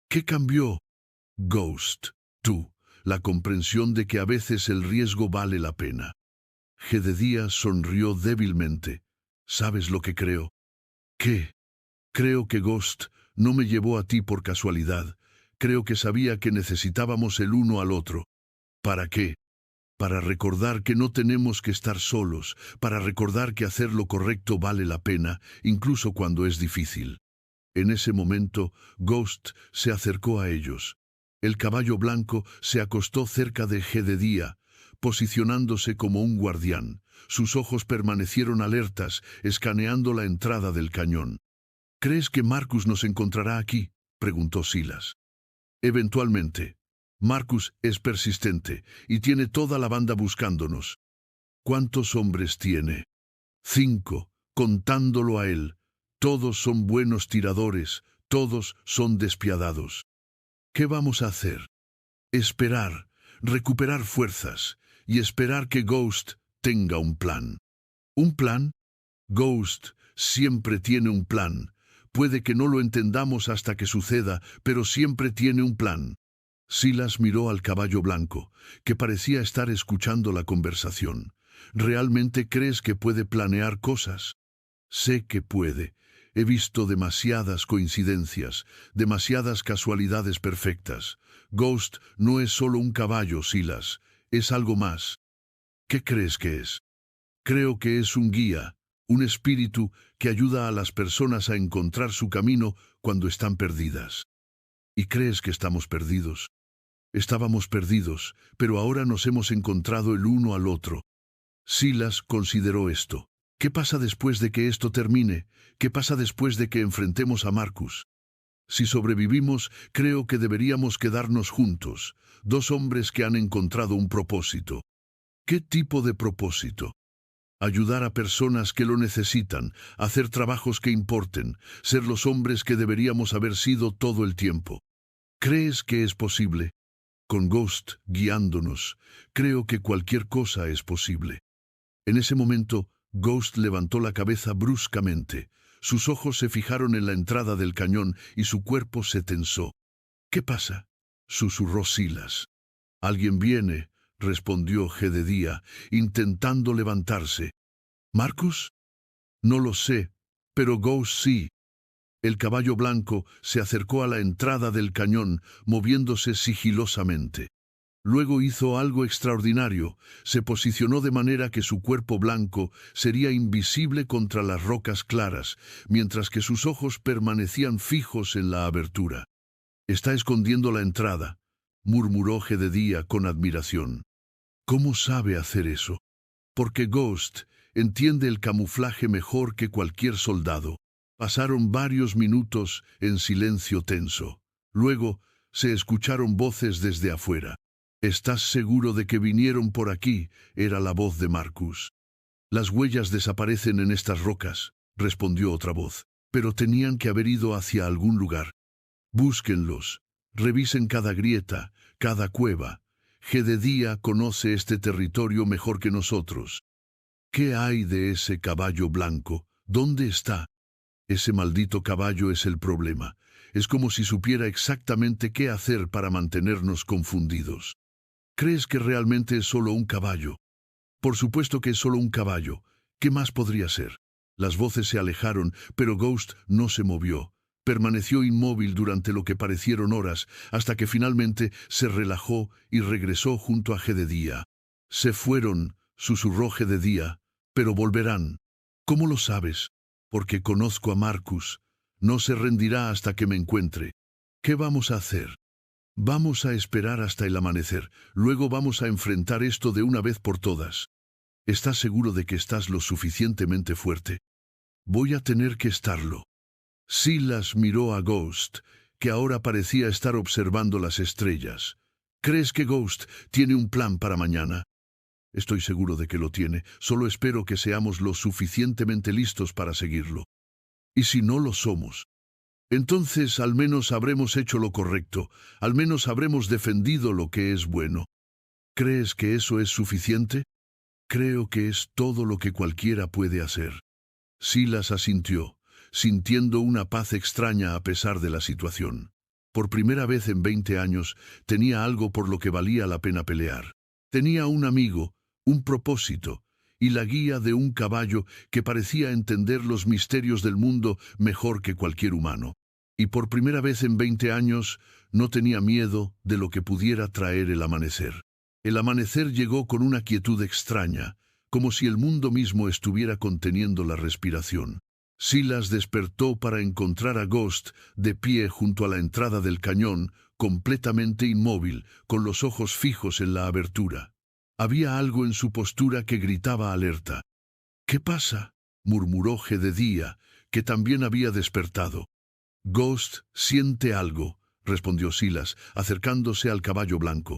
¿Qué cambió? Ghost. Tú. La comprensión de que a veces el riesgo vale la pena. Jedediah sonrió débilmente. ¿Sabes lo que creo? ¿Qué? Creo que Ghost no me llevó a ti por casualidad. Creo que sabía que necesitábamos el uno al otro. ¿Para qué? Para recordar que no tenemos que estar solos, para recordar que hacer lo correcto vale la pena, incluso cuando es difícil. En ese momento, Ghost se acercó a ellos. El caballo blanco se acostó cerca de Jedediah, posicionándose como un guardián. Sus ojos permanecieron alertas, escaneando la entrada del cañón. ¿Crees que Marcus nos encontrará aquí?, preguntó Silas. Eventualmente. Marcus es persistente y tiene toda la banda buscándonos. ¿Cuántos hombres tiene? 5, contándolo a él. Todos son buenos tiradores, todos son despiadados. ¿Qué vamos a hacer? Esperar, recuperar fuerzas y esperar que Ghost tenga un plan. ¿Un plan? Ghost siempre tiene un plan. Puede que no lo entendamos hasta que suceda, pero siempre tiene un plan. Silas miró al caballo blanco, que parecía estar escuchando la conversación. ¿Realmente crees que puede planear cosas? Sé que puede. He visto demasiadas coincidencias, demasiadas casualidades perfectas. Ghost no es solo un caballo, Silas, es algo más. ¿Qué crees que es? Creo que es un guía, un espíritu que ayuda a las personas a encontrar su camino cuando están perdidas. ¿Y crees que estamos perdidos? Estábamos perdidos, pero ahora nos hemos encontrado el uno al otro. Silas consideró esto. ¿Qué pasa después de que esto termine? ¿Qué pasa después de que enfrentemos a Marcus? Si sobrevivimos, creo que deberíamos quedarnos juntos, dos hombres que han encontrado un propósito. ¿Qué tipo de propósito? Ayudar a personas que lo necesitan, hacer trabajos que importen, ser los hombres que deberíamos haber sido todo el tiempo. ¿Crees que es posible? Con Ghost guiándonos, creo que cualquier cosa es posible. En ese momento, Ghost levantó la cabeza bruscamente. Sus ojos se fijaron en la entrada del cañón y su cuerpo se tensó. ¿Qué pasa?, susurró Silas. Alguien viene, respondió Jedediah, intentando levantarse. ¿Marcus? No lo sé, pero Ghost sí. El caballo blanco se acercó a la entrada del cañón, moviéndose sigilosamente. Luego hizo algo extraordinario, se posicionó de manera que su cuerpo blanco sería invisible contra las rocas claras, mientras que sus ojos permanecían fijos en la abertura. «Está escondiendo la entrada», murmuró Jedediah con admiración. «¿Cómo sabe hacer eso?» «Porque Ghost entiende el camuflaje mejor que cualquier soldado». Pasaron varios minutos en silencio tenso. Luego se escucharon voces desde afuera. «¿Estás seguro de que vinieron por aquí?», era la voz de Marcus. «Las huellas desaparecen en estas rocas», respondió otra voz, «pero tenían que haber ido hacia algún lugar. Búsquenlos, revisen cada grieta, cada cueva. Jedediah conoce este territorio mejor que nosotros». «¿Qué hay de ese caballo blanco? ¿Dónde está?» «Ese maldito caballo es el problema. Es como si supiera exactamente qué hacer para mantenernos confundidos». «¿Crees que realmente es solo un caballo?» «Por supuesto que es solo un caballo. ¿Qué más podría ser?» Las voces se alejaron, pero Ghost no se movió. Permaneció inmóvil durante lo que parecieron horas, hasta que finalmente se relajó y regresó junto a Jedediah. «Se fueron», susurró Jedediah, «pero volverán». «¿Cómo lo sabes?» «Porque conozco a Marcus. No se rendirá hasta que me encuentre». ¿Qué vamos a hacer? Vamos a esperar hasta el amanecer, luego vamos a enfrentar esto de una vez por todas. ¿Estás seguro de que estás lo suficientemente fuerte? Voy a tener que estarlo. Silas miró a Ghost, que ahora parecía estar observando las estrellas. ¿Crees que Ghost tiene un plan para mañana? Estoy seguro de que lo tiene, solo espero que seamos lo suficientemente listos para seguirlo. ¿Y si no lo somos? Entonces al menos habremos hecho lo correcto, al menos habremos defendido lo que es bueno. ¿Crees que eso es suficiente? Creo que es todo lo que cualquiera puede hacer. Silas asintió, sintiendo una paz extraña a pesar de la situación. Por primera vez en 20 años, tenía algo por lo que valía la pena pelear. Tenía un amigo, un propósito, y la guía de un caballo que parecía entender los misterios del mundo mejor que cualquier humano. Y por primera vez en 20 años, no tenía miedo de lo que pudiera traer el amanecer. El amanecer llegó con una quietud extraña, como si el mundo mismo estuviera conteniendo la respiración. Silas despertó para encontrar a Ghost de pie junto a la entrada del cañón, completamente inmóvil, con los ojos fijos en la abertura. Había algo en su postura que gritaba alerta. «¿Qué pasa?», murmuró Jedediah, que también había despertado. «Ghost siente algo», respondió Silas, acercándose al caballo blanco.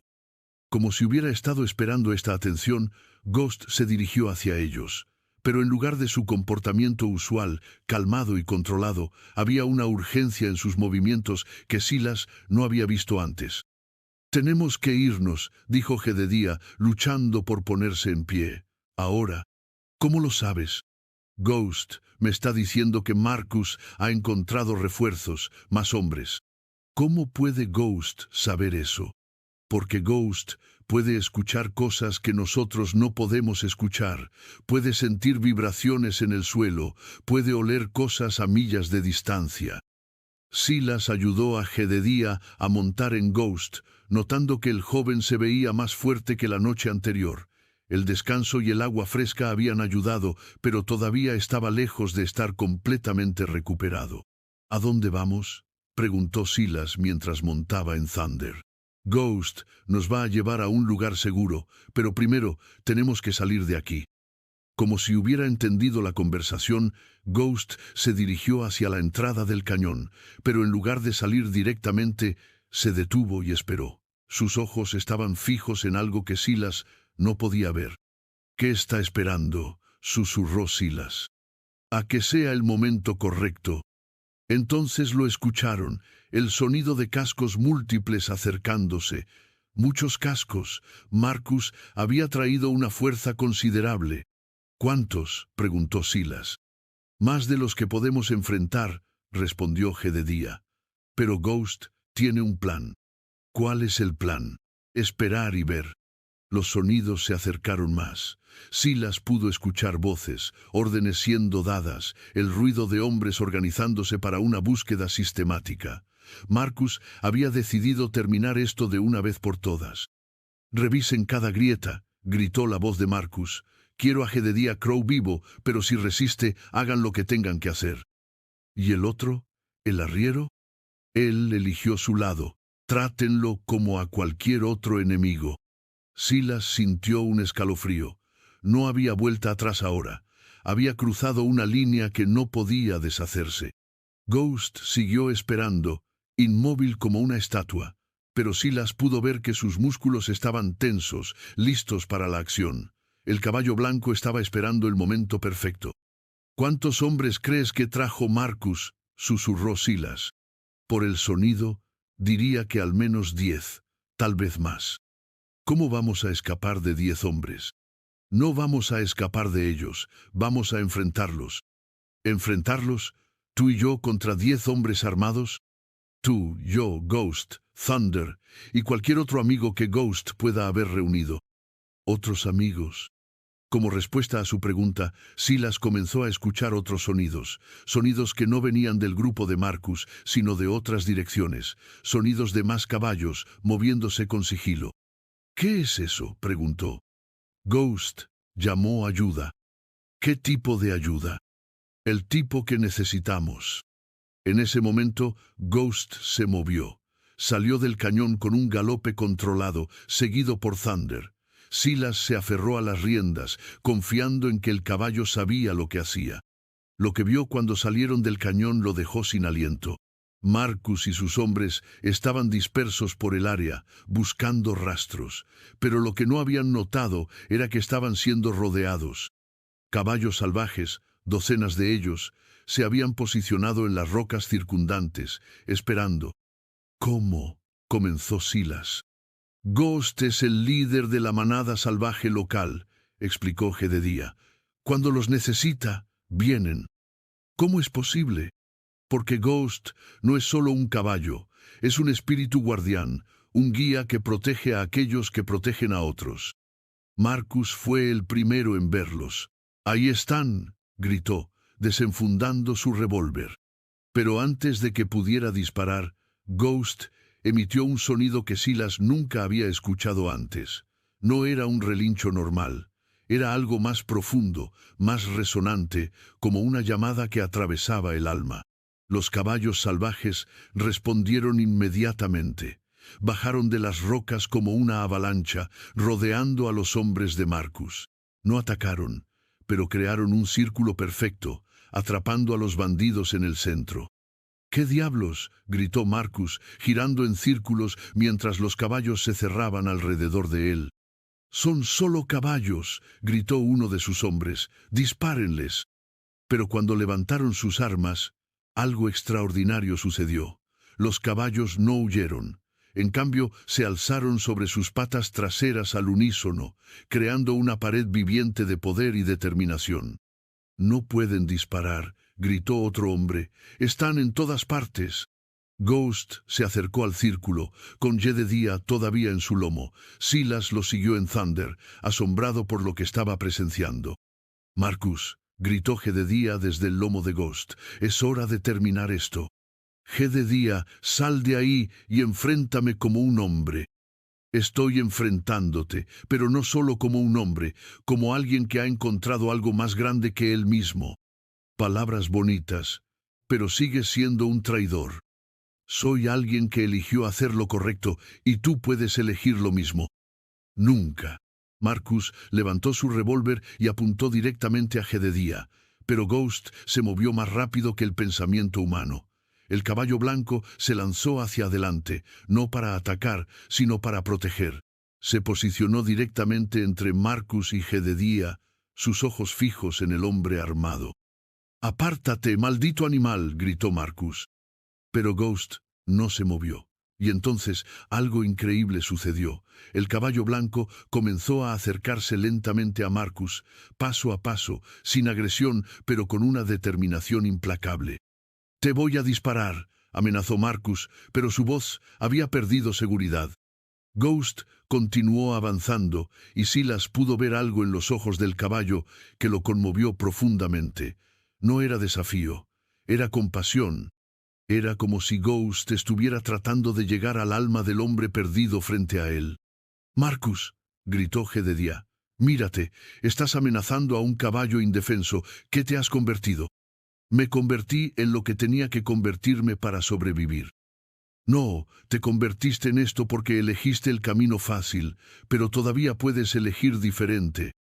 Como si hubiera estado esperando esta atención, Ghost se dirigió hacia ellos. Pero en lugar de su comportamiento usual, calmado y controlado, había una urgencia en sus movimientos que Silas no había visto antes. «Tenemos que irnos», dijo Jedediah, luchando por ponerse en pie. «Ahora». «¿Cómo lo sabes?» «Ghost me está diciendo que Marcus ha encontrado refuerzos, más hombres». «¿Cómo puede Ghost saber eso?» «Porque Ghost puede escuchar cosas que nosotros no podemos escuchar, puede sentir vibraciones en el suelo, puede oler cosas a millas de distancia». Silas ayudó a Jedediah a montar en Ghost, notando que el joven se veía más fuerte que la noche anterior. El descanso y el agua fresca habían ayudado, pero todavía estaba lejos de estar completamente recuperado. «¿A dónde vamos?», preguntó Silas mientras montaba en Thunder. «Ghost nos va a llevar a un lugar seguro, pero primero tenemos que salir de aquí». Como si hubiera entendido la conversación, Ghost se dirigió hacia la entrada del cañón, pero en lugar de salir directamente, se detuvo y esperó. Sus ojos estaban fijos en algo que Silas no podía ver. «¿Qué está esperando?», susurró Silas. «A que sea el momento correcto». Entonces lo escucharon, el sonido de cascos múltiples acercándose. Muchos cascos. Marcus había traído una fuerza considerable. «¿Cuántos?», preguntó Silas. «Más de los que podemos enfrentar», respondió Jedediah. «Pero Ghost tiene un plan». «¿Cuál es el plan?». «Esperar y ver». Los sonidos se acercaron más. Silas pudo escuchar voces, órdenes siendo dadas, el ruido de hombres organizándose para una búsqueda sistemática. Marcus había decidido terminar esto de una vez por todas. «Revisen cada grieta», gritó la voz de Marcus. «Quiero a Jedediah Crow vivo, pero si resiste, hagan lo que tengan que hacer». ¿Y el otro? ¿El arriero? Él eligió su lado. Trátenlo como a cualquier otro enemigo. Silas sintió un escalofrío. No había vuelta atrás ahora. Había cruzado una línea que no podía deshacerse. Ghost siguió esperando, inmóvil como una estatua, pero Silas pudo ver que sus músculos estaban tensos, listos para la acción. El caballo blanco estaba esperando el momento perfecto. «¿Cuántos hombres crees que trajo Marcus?», susurró Silas. «Por el sonido, diría que al menos 10, tal vez más». «¿Cómo vamos a escapar de 10 hombres?» «No vamos a escapar de ellos, vamos a enfrentarlos». «¿Enfrentarlos? ¿Tú y yo contra 10 hombres armados?» «Tú, yo, Ghost, Thunder y cualquier otro amigo que Ghost pueda haber reunido». «¿Otros amigos?» Como respuesta a su pregunta, Silas comenzó a escuchar otros sonidos, sonidos que no venían del grupo de Marcus, sino de otras direcciones, sonidos de más caballos, moviéndose con sigilo. «¿Qué es eso?», preguntó. «Ghost llamó ayuda». «¿Qué tipo de ayuda?» «El tipo que necesitamos». En ese momento, Ghost se movió. Salió del cañón con un galope controlado, seguido por Thunder. Silas se aferró a las riendas, confiando en que el caballo sabía lo que hacía. Lo que vio cuando salieron del cañón lo dejó sin aliento. Marcus y sus hombres estaban dispersos por el área, buscando rastros, pero lo que no habían notado era que estaban siendo rodeados. Caballos salvajes, docenas de ellos, se habían posicionado en las rocas circundantes, esperando. ¿Cómo? Comenzó Silas. Ghost es el líder de la manada salvaje local, explicó Jedediah. Cuando los necesita, vienen. ¿Cómo es posible? Porque Ghost no es solo un caballo, es un espíritu guardián, un guía que protege a aquellos que protegen a otros. Marcus fue el primero en verlos. «Ahí están», gritó, desenfundando su revólver. Pero antes de que pudiera disparar, Ghost emitió un sonido que Silas nunca había escuchado antes. No era un relincho normal. Era algo más profundo, más resonante, como una llamada que atravesaba el alma. Los caballos salvajes respondieron inmediatamente. Bajaron de las rocas como una avalancha, rodeando a los hombres de Marcus. No atacaron, pero crearon un círculo perfecto, atrapando a los bandidos en el centro. «¿Qué diablos?», gritó Marcus, girando en círculos mientras los caballos se cerraban alrededor de él. «Son solo caballos», gritó uno de sus hombres. «Dispárenles». Pero cuando levantaron sus armas, algo extraordinario sucedió. Los caballos no huyeron. En cambio, se alzaron sobre sus patas traseras al unísono, creando una pared viviente de poder y determinación. «No pueden disparar», gritó otro hombre. «Están en todas partes». Ghost se acercó al círculo, con Jedediah todavía en su lomo. Silas lo siguió en Thunder, asombrado por lo que estaba presenciando. «Marcus», gritó Jedediah desde el lomo de Ghost, «es hora de terminar esto. Jedediah, sal de ahí y enfréntame como un hombre». «Estoy enfrentándote, pero no solo como un hombre, como alguien que ha encontrado algo más grande que él mismo». Palabras bonitas, pero sigues siendo un traidor. Soy alguien que eligió hacer lo correcto y tú puedes elegir lo mismo. Nunca. Marcus levantó su revólver y apuntó directamente a Jedediah, pero Ghost se movió más rápido que el pensamiento humano. El caballo blanco se lanzó hacia adelante, no para atacar, sino para proteger. Se posicionó directamente entre Marcus y Jedediah, sus ojos fijos en el hombre armado. «Apártate, maldito animal», gritó Marcus. Pero Ghost no se movió. Y entonces algo increíble sucedió. El caballo blanco comenzó a acercarse lentamente a Marcus, paso a paso, sin agresión, pero con una determinación implacable. «Te voy a disparar», amenazó Marcus, pero su voz había perdido seguridad. Ghost continuó avanzando, y Silas pudo ver algo en los ojos del caballo que lo conmovió profundamente. No era desafío, era compasión. Era como si Ghost estuviera tratando de llegar al alma del hombre perdido frente a él. «Marcus», gritó Jedediah, «mírate, estás amenazando a un caballo indefenso. ¿Qué te has convertido?» «Me convertí en lo que tenía que convertirme para sobrevivir». «No, te convertiste en esto porque elegiste el camino fácil, pero todavía puedes elegir diferente».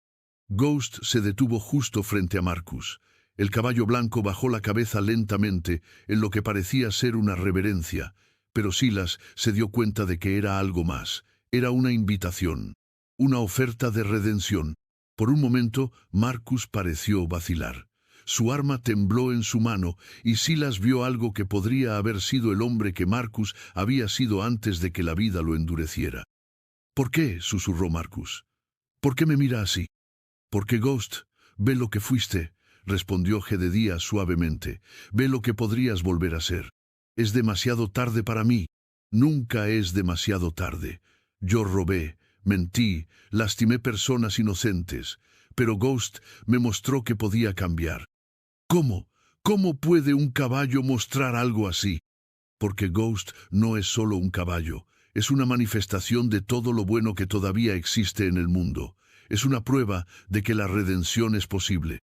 Ghost se detuvo justo frente a Marcus. El caballo blanco bajó la cabeza lentamente, en lo que parecía ser una reverencia, pero Silas se dio cuenta de que era algo más. Era una invitación, una oferta de redención. Por un momento, Marcus pareció vacilar. Su arma tembló en su mano, y Silas vio algo que podría haber sido el hombre que Marcus había sido antes de que la vida lo endureciera. «¿Por qué?», susurró Marcus. «¿Por qué me mira así?» «Porque Ghost, ve lo que fuiste», respondió Jedediah suavemente. «Ve lo que podrías volver a ser. Es demasiado tarde para mí». «Nunca es demasiado tarde. Yo robé, mentí, lastimé personas inocentes, pero Ghost me mostró que podía cambiar». «¿Cómo? ¿Cómo puede un caballo mostrar algo así?» «Porque Ghost no es solo un caballo, es una manifestación de todo lo bueno que todavía existe en el mundo. Es una prueba de que la redención es posible».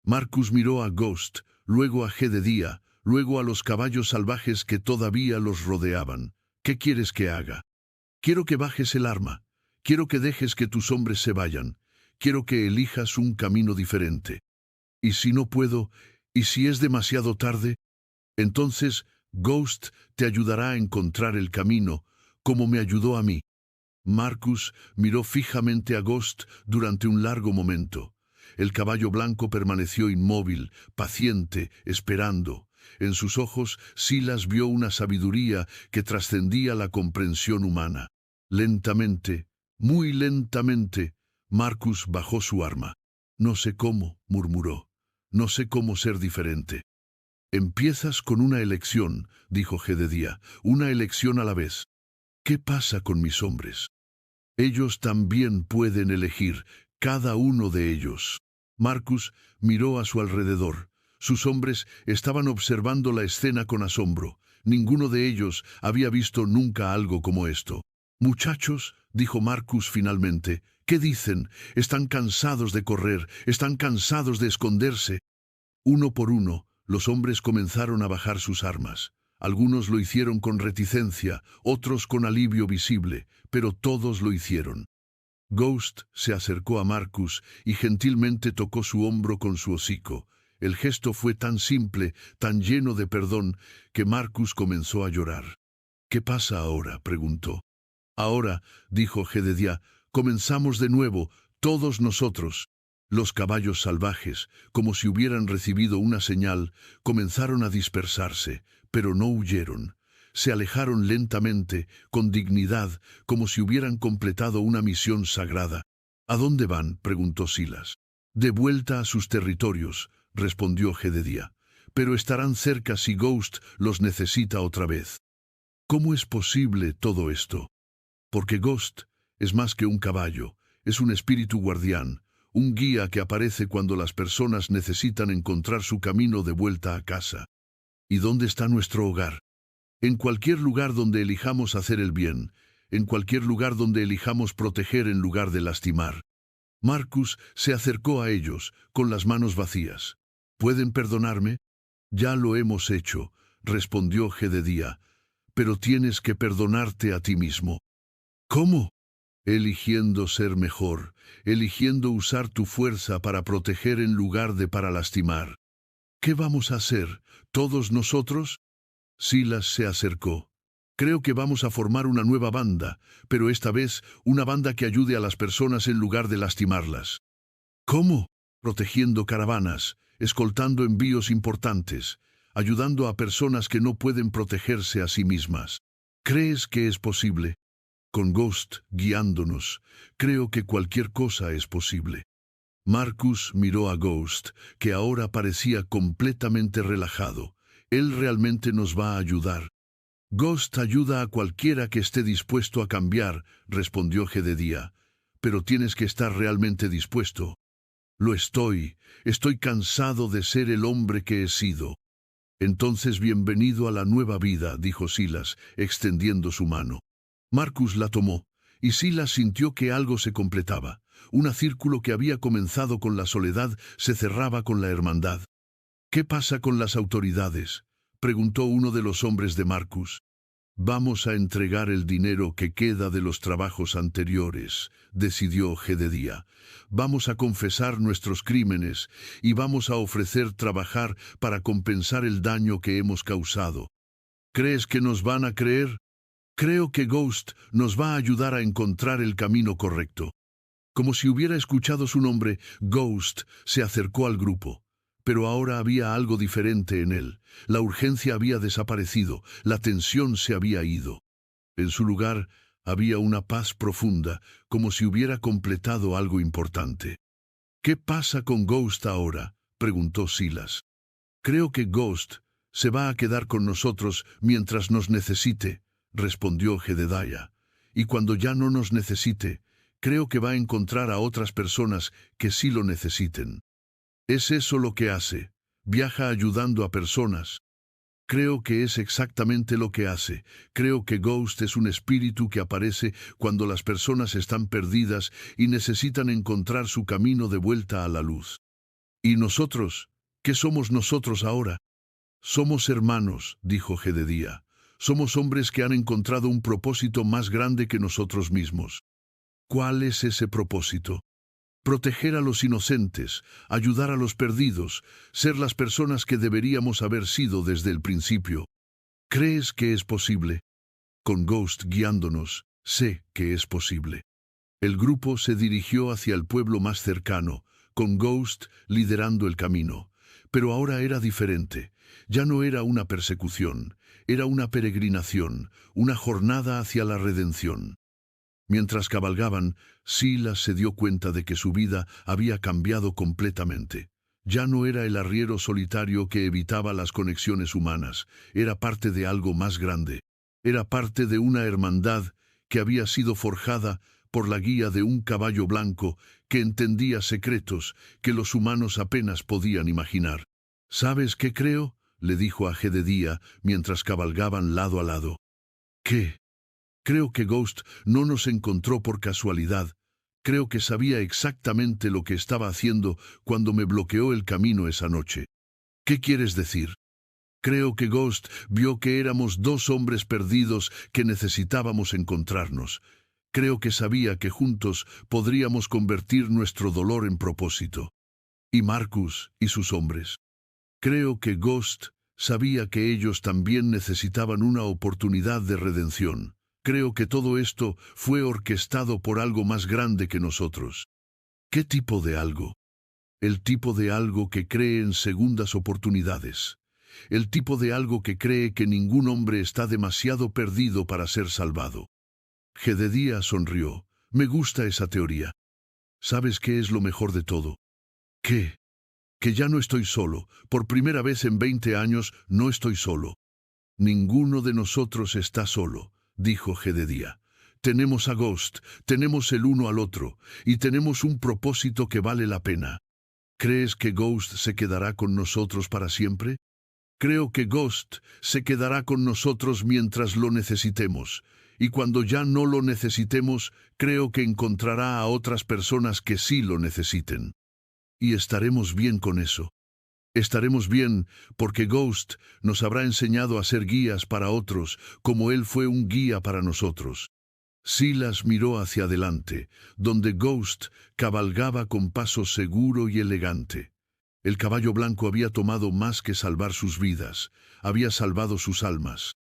Marcus miró a Ghost, luego a Jedediah, luego a los caballos salvajes que todavía los rodeaban. ¿Qué quieres que haga? Quiero que bajes el arma. Quiero que dejes que tus hombres se vayan. Quiero que elijas un camino diferente. ¿Y si no puedo? ¿Y si es demasiado tarde? Entonces Ghost te ayudará a encontrar el camino, como me ayudó a mí. Marcus miró fijamente a Ghost durante un largo momento. El caballo blanco permaneció inmóvil, paciente, esperando. En sus ojos, Silas vio una sabiduría que trascendía la comprensión humana. Lentamente, muy lentamente, Marcus bajó su arma. No sé cómo, murmuró. No sé cómo ser diferente. Empiezas con una elección, dijo Jedediah, una elección a la vez. ¿Qué pasa con mis hombres? Ellos también pueden elegir, cada uno de ellos. Marcus miró a su alrededor. Sus hombres estaban observando la escena con asombro. Ninguno de ellos había visto nunca algo como esto. Muchachos, dijo Marcus finalmente, ¿qué dicen? Están cansados de correr, están cansados de esconderse. Uno por uno, los hombres comenzaron a bajar sus armas. Algunos lo hicieron con reticencia, otros con alivio visible, pero todos lo hicieron. Ghost se acercó a Marcus y gentilmente tocó su hombro con su hocico. El gesto fue tan simple, tan lleno de perdón, que Marcus comenzó a llorar. ¿Qué pasa ahora?, preguntó. Ahora, dijo Jedediah, comenzamos de nuevo, todos nosotros. Los caballos salvajes, como si hubieran recibido una señal, comenzaron a dispersarse, pero no huyeron. Se alejaron lentamente, con dignidad, como si hubieran completado una misión sagrada. ¿A dónde van?, preguntó Silas. De vuelta a sus territorios, respondió Jedediah. Pero estarán cerca si Ghost los necesita otra vez. ¿Cómo es posible todo esto? Porque Ghost es más que un caballo, es un espíritu guardián, un guía que aparece cuando las personas necesitan encontrar su camino de vuelta a casa. ¿Y dónde está nuestro hogar? En cualquier lugar donde elijamos hacer el bien, en cualquier lugar donde elijamos proteger en lugar de lastimar. Marcus se acercó a ellos, con las manos vacías. ¿Pueden perdonarme? Ya lo hemos hecho, respondió Jedediah, pero tienes que perdonarte a ti mismo. ¿Cómo? Eligiendo ser mejor, eligiendo usar tu fuerza para proteger en lugar de para lastimar. ¿Qué vamos a hacer, todos nosotros? Silas se acercó. Creo que vamos a formar una nueva banda, pero esta vez una banda que ayude a las personas en lugar de lastimarlas. ¿Cómo? Protegiendo caravanas, escoltando envíos importantes, ayudando a personas que no pueden protegerse a sí mismas. ¿Crees que es posible? Con Ghost guiándonos, creo que cualquier cosa es posible. Marcus miró a Ghost, que ahora parecía completamente relajado. Él realmente nos va a ayudar. Ghost ayuda a cualquiera que esté dispuesto a cambiar, respondió Jedediah. Pero tienes que estar realmente dispuesto. Lo estoy. Estoy cansado de ser el hombre que he sido. Entonces bienvenido a la nueva vida, dijo Silas, extendiendo su mano. Marcus la tomó, y Silas sintió que algo se completaba. Un círculo que había comenzado con la soledad se cerraba con la hermandad. ¿Qué pasa con las autoridades?, preguntó uno de los hombres de Marcus. Vamos a entregar el dinero que queda de los trabajos anteriores, decidió Jedediah. Vamos a confesar nuestros crímenes y vamos a ofrecer trabajar para compensar el daño que hemos causado. ¿Crees que nos van a creer? Creo que Ghost nos va a ayudar a encontrar el camino correcto. Como si hubiera escuchado su nombre, Ghost se acercó al grupo. Pero ahora había algo diferente en él. La urgencia había desaparecido, la tensión se había ido. En su lugar había una paz profunda, como si hubiera completado algo importante. ¿Qué pasa con Ghost ahora?, preguntó Silas. Creo que Ghost se va a quedar con nosotros mientras nos necesite, respondió Jedediah. Y cuando ya no nos necesite, creo que va a encontrar a otras personas que sí lo necesiten. ¿Es eso lo que hace? ¿Viaja ayudando a personas? Creo que es exactamente lo que hace. Creo que Ghost es un espíritu que aparece cuando las personas están perdidas y necesitan encontrar su camino de vuelta a la luz. ¿Y nosotros? ¿Qué somos nosotros ahora? Somos hermanos, dijo Jededía. Somos hombres que han encontrado un propósito más grande que nosotros mismos. ¿Cuál es ese propósito? Proteger a los inocentes, ayudar a los perdidos, ser las personas que deberíamos haber sido desde el principio. ¿Crees que es posible? Con Ghost guiándonos, sé que es posible. El grupo se dirigió hacia el pueblo más cercano, con Ghost liderando el camino. Pero ahora era diferente. Ya no era una persecución, era una peregrinación, una jornada hacia la redención. Mientras cabalgaban, Silas se dio cuenta de que su vida había cambiado completamente. Ya no era el arriero solitario que evitaba las conexiones humanas, era parte de algo más grande. Era parte de una hermandad que había sido forjada por la guía de un caballo blanco que entendía secretos que los humanos apenas podían imaginar. ¿Sabes qué creo?, le dijo a Jededía mientras cabalgaban lado a lado. ¿Qué? Creo que Ghost no nos encontró por casualidad. Creo que sabía exactamente lo que estaba haciendo cuando me bloqueó el camino esa noche. ¿Qué quieres decir? Creo que Ghost vio que éramos dos hombres perdidos que necesitábamos encontrarnos. Creo que sabía que juntos podríamos convertir nuestro dolor en propósito. ¿Y Marcus y sus hombres? Creo que Ghost sabía que ellos también necesitaban una oportunidad de redención. Creo que todo esto fue orquestado por algo más grande que nosotros. ¿Qué tipo de algo? El tipo de algo que cree en segundas oportunidades. El tipo de algo que cree que ningún hombre está demasiado perdido para ser salvado. Jededía sonrió. Me gusta esa teoría. ¿Sabes qué es lo mejor de todo? ¿Qué? Que ya no estoy solo. Por primera vez en 20 años no estoy solo. Ninguno de nosotros está solo, dijo Jededía. Tenemos a Ghost, tenemos el uno al otro, y tenemos un propósito que vale la pena. ¿Crees que Ghost se quedará con nosotros para siempre? Creo que Ghost se quedará con nosotros mientras lo necesitemos, y cuando ya no lo necesitemos, creo que encontrará a otras personas que sí lo necesiten. Y estaremos bien con eso. Estaremos bien porque Ghost nos habrá enseñado a ser guías para otros, como él fue un guía para nosotros. Silas miró hacia adelante, donde Ghost cabalgaba con paso seguro y elegante. El caballo blanco había tomado más que salvar sus vidas, había salvado sus almas.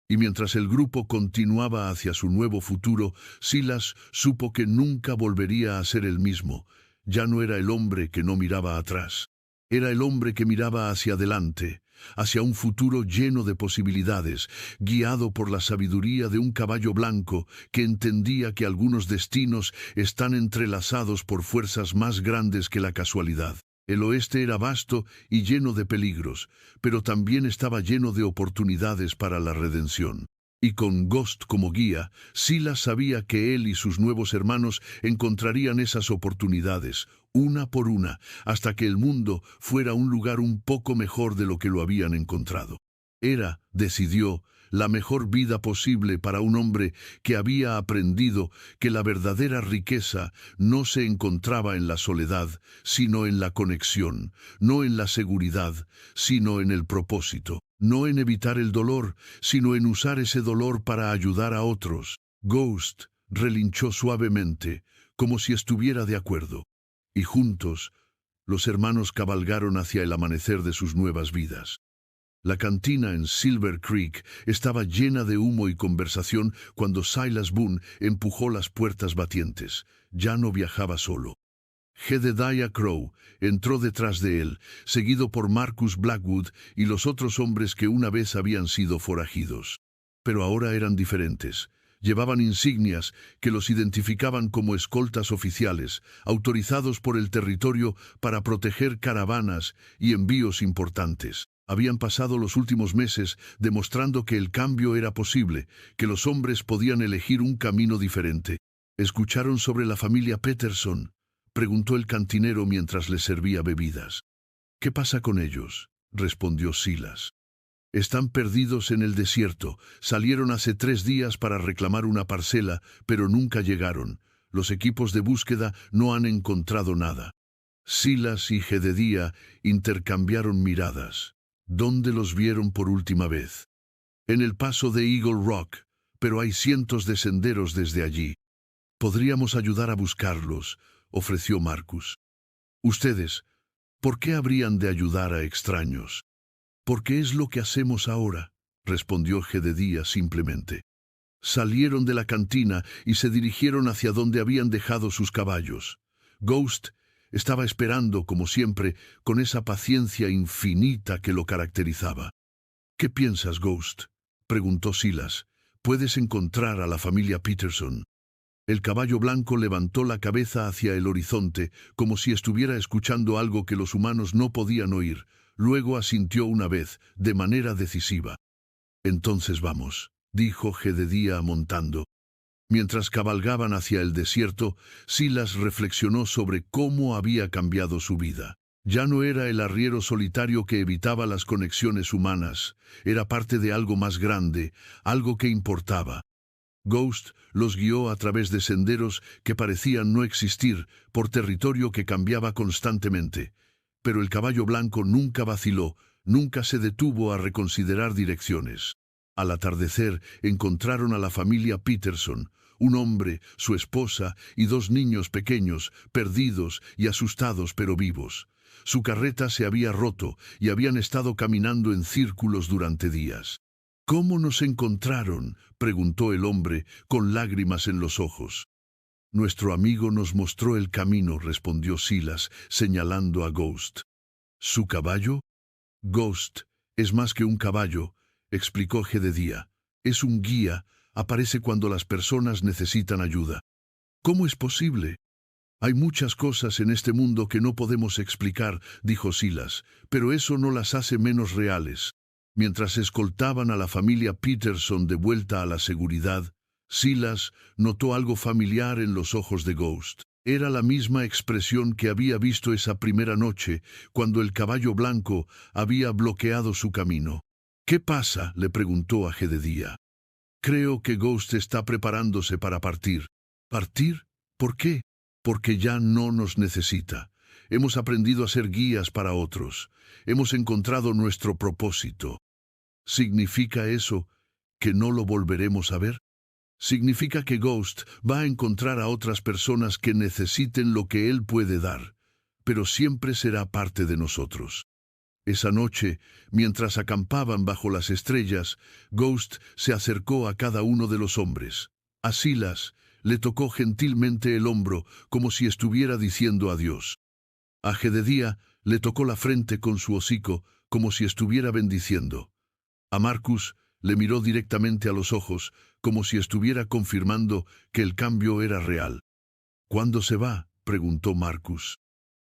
Y mientras el grupo continuaba hacia su nuevo futuro, Silas supo que nunca volvería a ser el mismo. Ya no era el hombre que no miraba atrás. Era el hombre que miraba hacia adelante, hacia un futuro lleno de posibilidades, guiado por la sabiduría de un caballo blanco que entendía que algunos destinos están entrelazados por fuerzas más grandes que la casualidad. El oeste era vasto y lleno de peligros, pero también estaba lleno de oportunidades para la redención. Y con Ghost como guía, Silas sabía que él y sus nuevos hermanos encontrarían esas oportunidades, una por una, hasta que el mundo fuera un lugar un poco mejor de lo que lo habían encontrado. Era, decidió, la mejor vida posible para un hombre que había aprendido que la verdadera riqueza no se encontraba en la soledad, sino en la conexión, no en la seguridad, sino en el propósito, no en evitar el dolor, sino en usar ese dolor para ayudar a otros. Ghost relinchó suavemente, como si estuviera de acuerdo, y juntos, los hermanos cabalgaron hacia el amanecer de sus nuevas vidas. La cantina en Silver Creek estaba llena de humo y conversación cuando Silas Boone empujó las puertas batientes. Ya no viajaba solo. Jedediah Crow entró detrás de él, seguido por Marcus Blackwood y los otros hombres que una vez habían sido forajidos. Pero ahora eran diferentes. Llevaban insignias que los identificaban como escoltas oficiales, autorizados por el territorio para proteger caravanas y envíos importantes. Habían pasado los últimos meses demostrando que el cambio era posible, que los hombres podían elegir un camino diferente. ¿Escucharon sobre la familia Peterson?, preguntó el cantinero mientras les servía bebidas. ¿Qué pasa con ellos?, respondió Silas. Están perdidos en el desierto. Salieron hace 3 días para reclamar una parcela, pero nunca llegaron. Los equipos de búsqueda no han encontrado nada. Silas y Jedediah intercambiaron miradas. ¿Dónde los vieron por última vez? En el paso de Eagle Rock, pero hay cientos de senderos desde allí. Podríamos ayudar a buscarlos, ofreció Marcus. Ustedes, ¿por qué habrían de ayudar a extraños? Porque es lo que hacemos ahora, respondió Jedediah simplemente. Salieron de la cantina y se dirigieron hacia donde habían dejado sus caballos. Ghost estaba esperando, como siempre, con esa paciencia infinita que lo caracterizaba. ¿Qué piensas, Ghost?, preguntó Silas. ¿Puedes encontrar a la familia Peterson? El caballo blanco levantó la cabeza hacia el horizonte, como si estuviera escuchando algo que los humanos no podían oír. Luego asintió una vez, de manera decisiva. Entonces vamos, dijo Jedediah montando. Mientras cabalgaban hacia el desierto, Silas reflexionó sobre cómo había cambiado su vida. Ya no era el arriero solitario que evitaba las conexiones humanas, era parte de algo más grande, algo que importaba. Ghost los guió a través de senderos que parecían no existir, por territorio que cambiaba constantemente. Pero el caballo blanco nunca vaciló, nunca se detuvo a reconsiderar direcciones. Al atardecer encontraron a la familia Peterson, un hombre, su esposa y 2 niños pequeños, perdidos y asustados pero vivos. Su carreta se había roto y habían estado caminando en círculos durante días. ¿Cómo nos encontraron?, preguntó el hombre, con lágrimas en los ojos. Nuestro amigo nos mostró el camino, respondió Silas, señalando a Ghost. ¿Su caballo? Ghost es más que un caballo, explicó Jedediah. Es un guía, aparece cuando las personas necesitan ayuda. ¿Cómo es posible? Hay muchas cosas en este mundo que no podemos explicar, dijo Silas, pero eso no las hace menos reales. Mientras escoltaban a la familia Peterson de vuelta a la seguridad, Silas notó algo familiar en los ojos de Ghost. Era la misma expresión que había visto esa primera noche, cuando el caballo blanco había bloqueado su camino. ¿Qué pasa?, le preguntó a Jedediah. Creo que Ghost está preparándose para partir. ¿Partir? ¿Por qué? Porque ya no nos necesita. Hemos aprendido a ser guías para otros. Hemos encontrado nuestro propósito. ¿Significa eso que no lo volveremos a ver? Significa que Ghost va a encontrar a otras personas que necesiten lo que él puede dar, pero siempre será parte de nosotros. Esa noche, mientras acampaban bajo las estrellas, Ghost se acercó a cada uno de los hombres. A Silas le tocó gentilmente el hombro, como si estuviera diciendo adiós. A Jedediah le tocó la frente con su hocico, como si estuviera bendiciendo. A Marcus le miró directamente a los ojos, como si estuviera confirmando que el cambio era real. ¿Cuándo se va?, preguntó Marcus.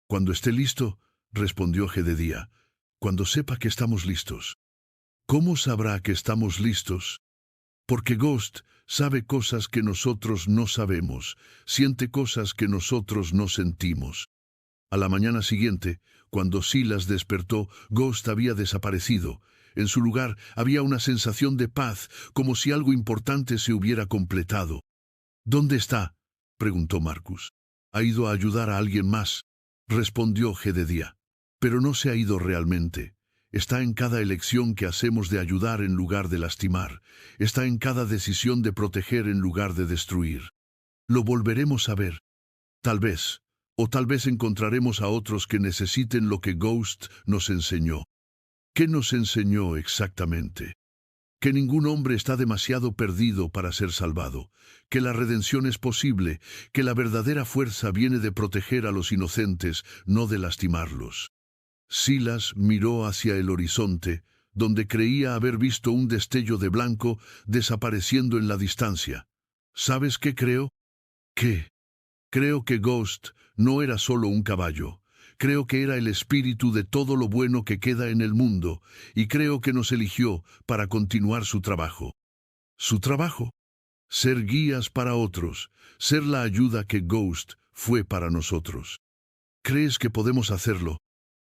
Cuando esté listo, respondió Jedediah. Cuando sepa que estamos listos. ¿Cómo sabrá que estamos listos? Porque Ghost sabe cosas que nosotros no sabemos, siente cosas que nosotros no sentimos. A la mañana siguiente, cuando Silas despertó, Ghost había desaparecido. En su lugar había una sensación de paz, como si algo importante se hubiera completado. ¿Dónde está?, preguntó Marcus. Ha ido a ayudar a alguien más, respondió Jedediah. Pero no se ha ido realmente. Está en cada elección que hacemos de ayudar en lugar de lastimar. Está en cada decisión de proteger en lugar de destruir. Lo volveremos a ver. Tal vez. O tal vez encontraremos a otros que necesiten lo que Ghost nos enseñó. ¿Qué nos enseñó exactamente? Que ningún hombre está demasiado perdido para ser salvado, que la redención es posible, que la verdadera fuerza viene de proteger a los inocentes, no de lastimarlos. Silas miró hacia el horizonte, donde creía haber visto un destello de blanco desapareciendo en la distancia. ¿Sabes qué creo? ¿Qué? Creo que Ghost no era solo un caballo. Creo que era el espíritu de todo lo bueno que queda en el mundo, y creo que nos eligió para continuar su trabajo. ¿Su trabajo? Ser guías para otros, ser la ayuda que Ghost fue para nosotros. ¿Crees que podemos hacerlo?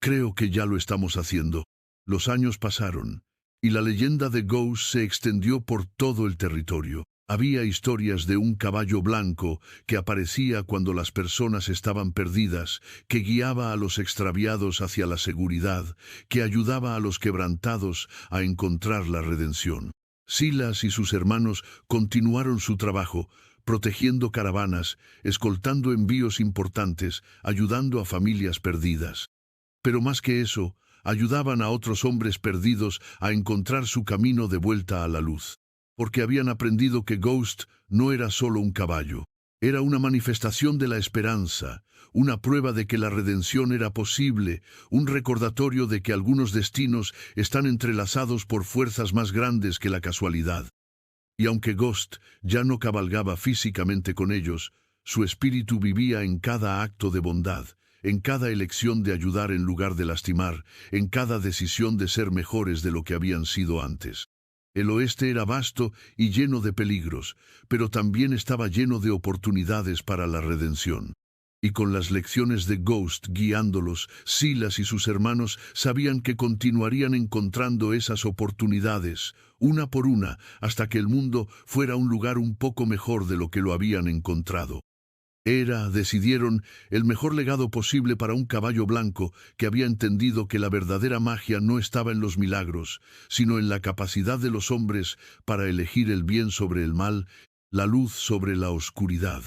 Creo que ya lo estamos haciendo. Los años pasaron, y la leyenda de Ghost se extendió por todo el territorio. Había historias de un caballo blanco que aparecía cuando las personas estaban perdidas, que guiaba a los extraviados hacia la seguridad, que ayudaba a los quebrantados a encontrar la redención. Silas y sus hermanos continuaron su trabajo, protegiendo caravanas, escoltando envíos importantes, ayudando a familias perdidas. Pero más que eso, ayudaban a otros hombres perdidos a encontrar su camino de vuelta a la luz. Porque habían aprendido que Ghost no era solo un caballo. Era una manifestación de la esperanza, una prueba de que la redención era posible, un recordatorio de que algunos destinos están entrelazados por fuerzas más grandes que la casualidad. Y aunque Ghost ya no cabalgaba físicamente con ellos, su espíritu vivía en cada acto de bondad, en cada elección de ayudar en lugar de lastimar, en cada decisión de ser mejores de lo que habían sido antes. El oeste era vasto y lleno de peligros, pero también estaba lleno de oportunidades para la redención. Y con las lecciones de Ghost guiándolos, Silas y sus hermanos sabían que continuarían encontrando esas oportunidades, una por una, hasta que el mundo fuera un lugar un poco mejor de lo que lo habían encontrado. Decidieron, el mejor legado posible para un caballo blanco que había entendido que la verdadera magia no estaba en los milagros, sino en la capacidad de los hombres para elegir el bien sobre el mal, la luz sobre la oscuridad,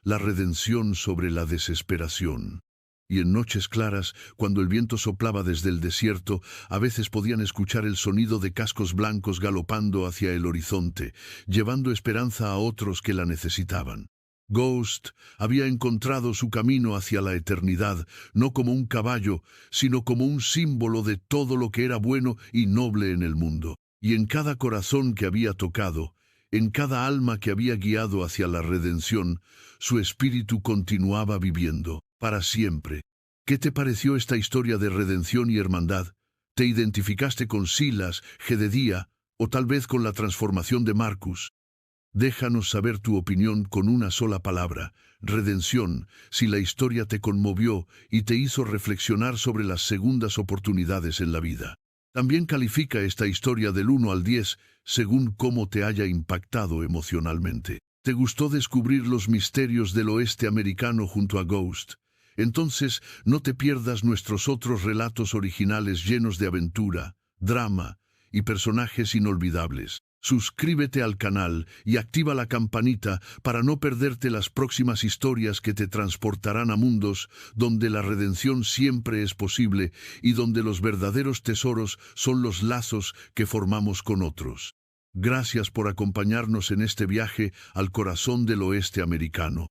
la redención sobre la desesperación. Y en noches claras, cuando el viento soplaba desde el desierto, a veces podían escuchar el sonido de cascos blancos galopando hacia el horizonte, llevando esperanza a otros que la necesitaban. Ghost había encontrado su camino hacia la eternidad, no como un caballo, sino como un símbolo de todo lo que era bueno y noble en el mundo. Y en cada corazón que había tocado, en cada alma que había guiado hacia la redención, su espíritu continuaba viviendo, para siempre. ¿Qué te pareció esta historia de redención y hermandad? ¿Te identificaste con Silas, Jededía, o tal vez con la transformación de Marcus? Déjanos saber tu opinión con una sola palabra, redención, si la historia te conmovió y te hizo reflexionar sobre las segundas oportunidades en la vida. También califica esta historia del 1 al 10, según cómo te haya impactado emocionalmente. ¿Te gustó descubrir los misterios del oeste americano junto a Ghost? Entonces, no te pierdas nuestros otros relatos originales llenos de aventura, drama y personajes inolvidables. Suscríbete al canal y activa la campanita para no perderte las próximas historias que te transportarán a mundos donde la redención siempre es posible y donde los verdaderos tesoros son los lazos que formamos con otros. Gracias por acompañarnos en este viaje al corazón del oeste americano.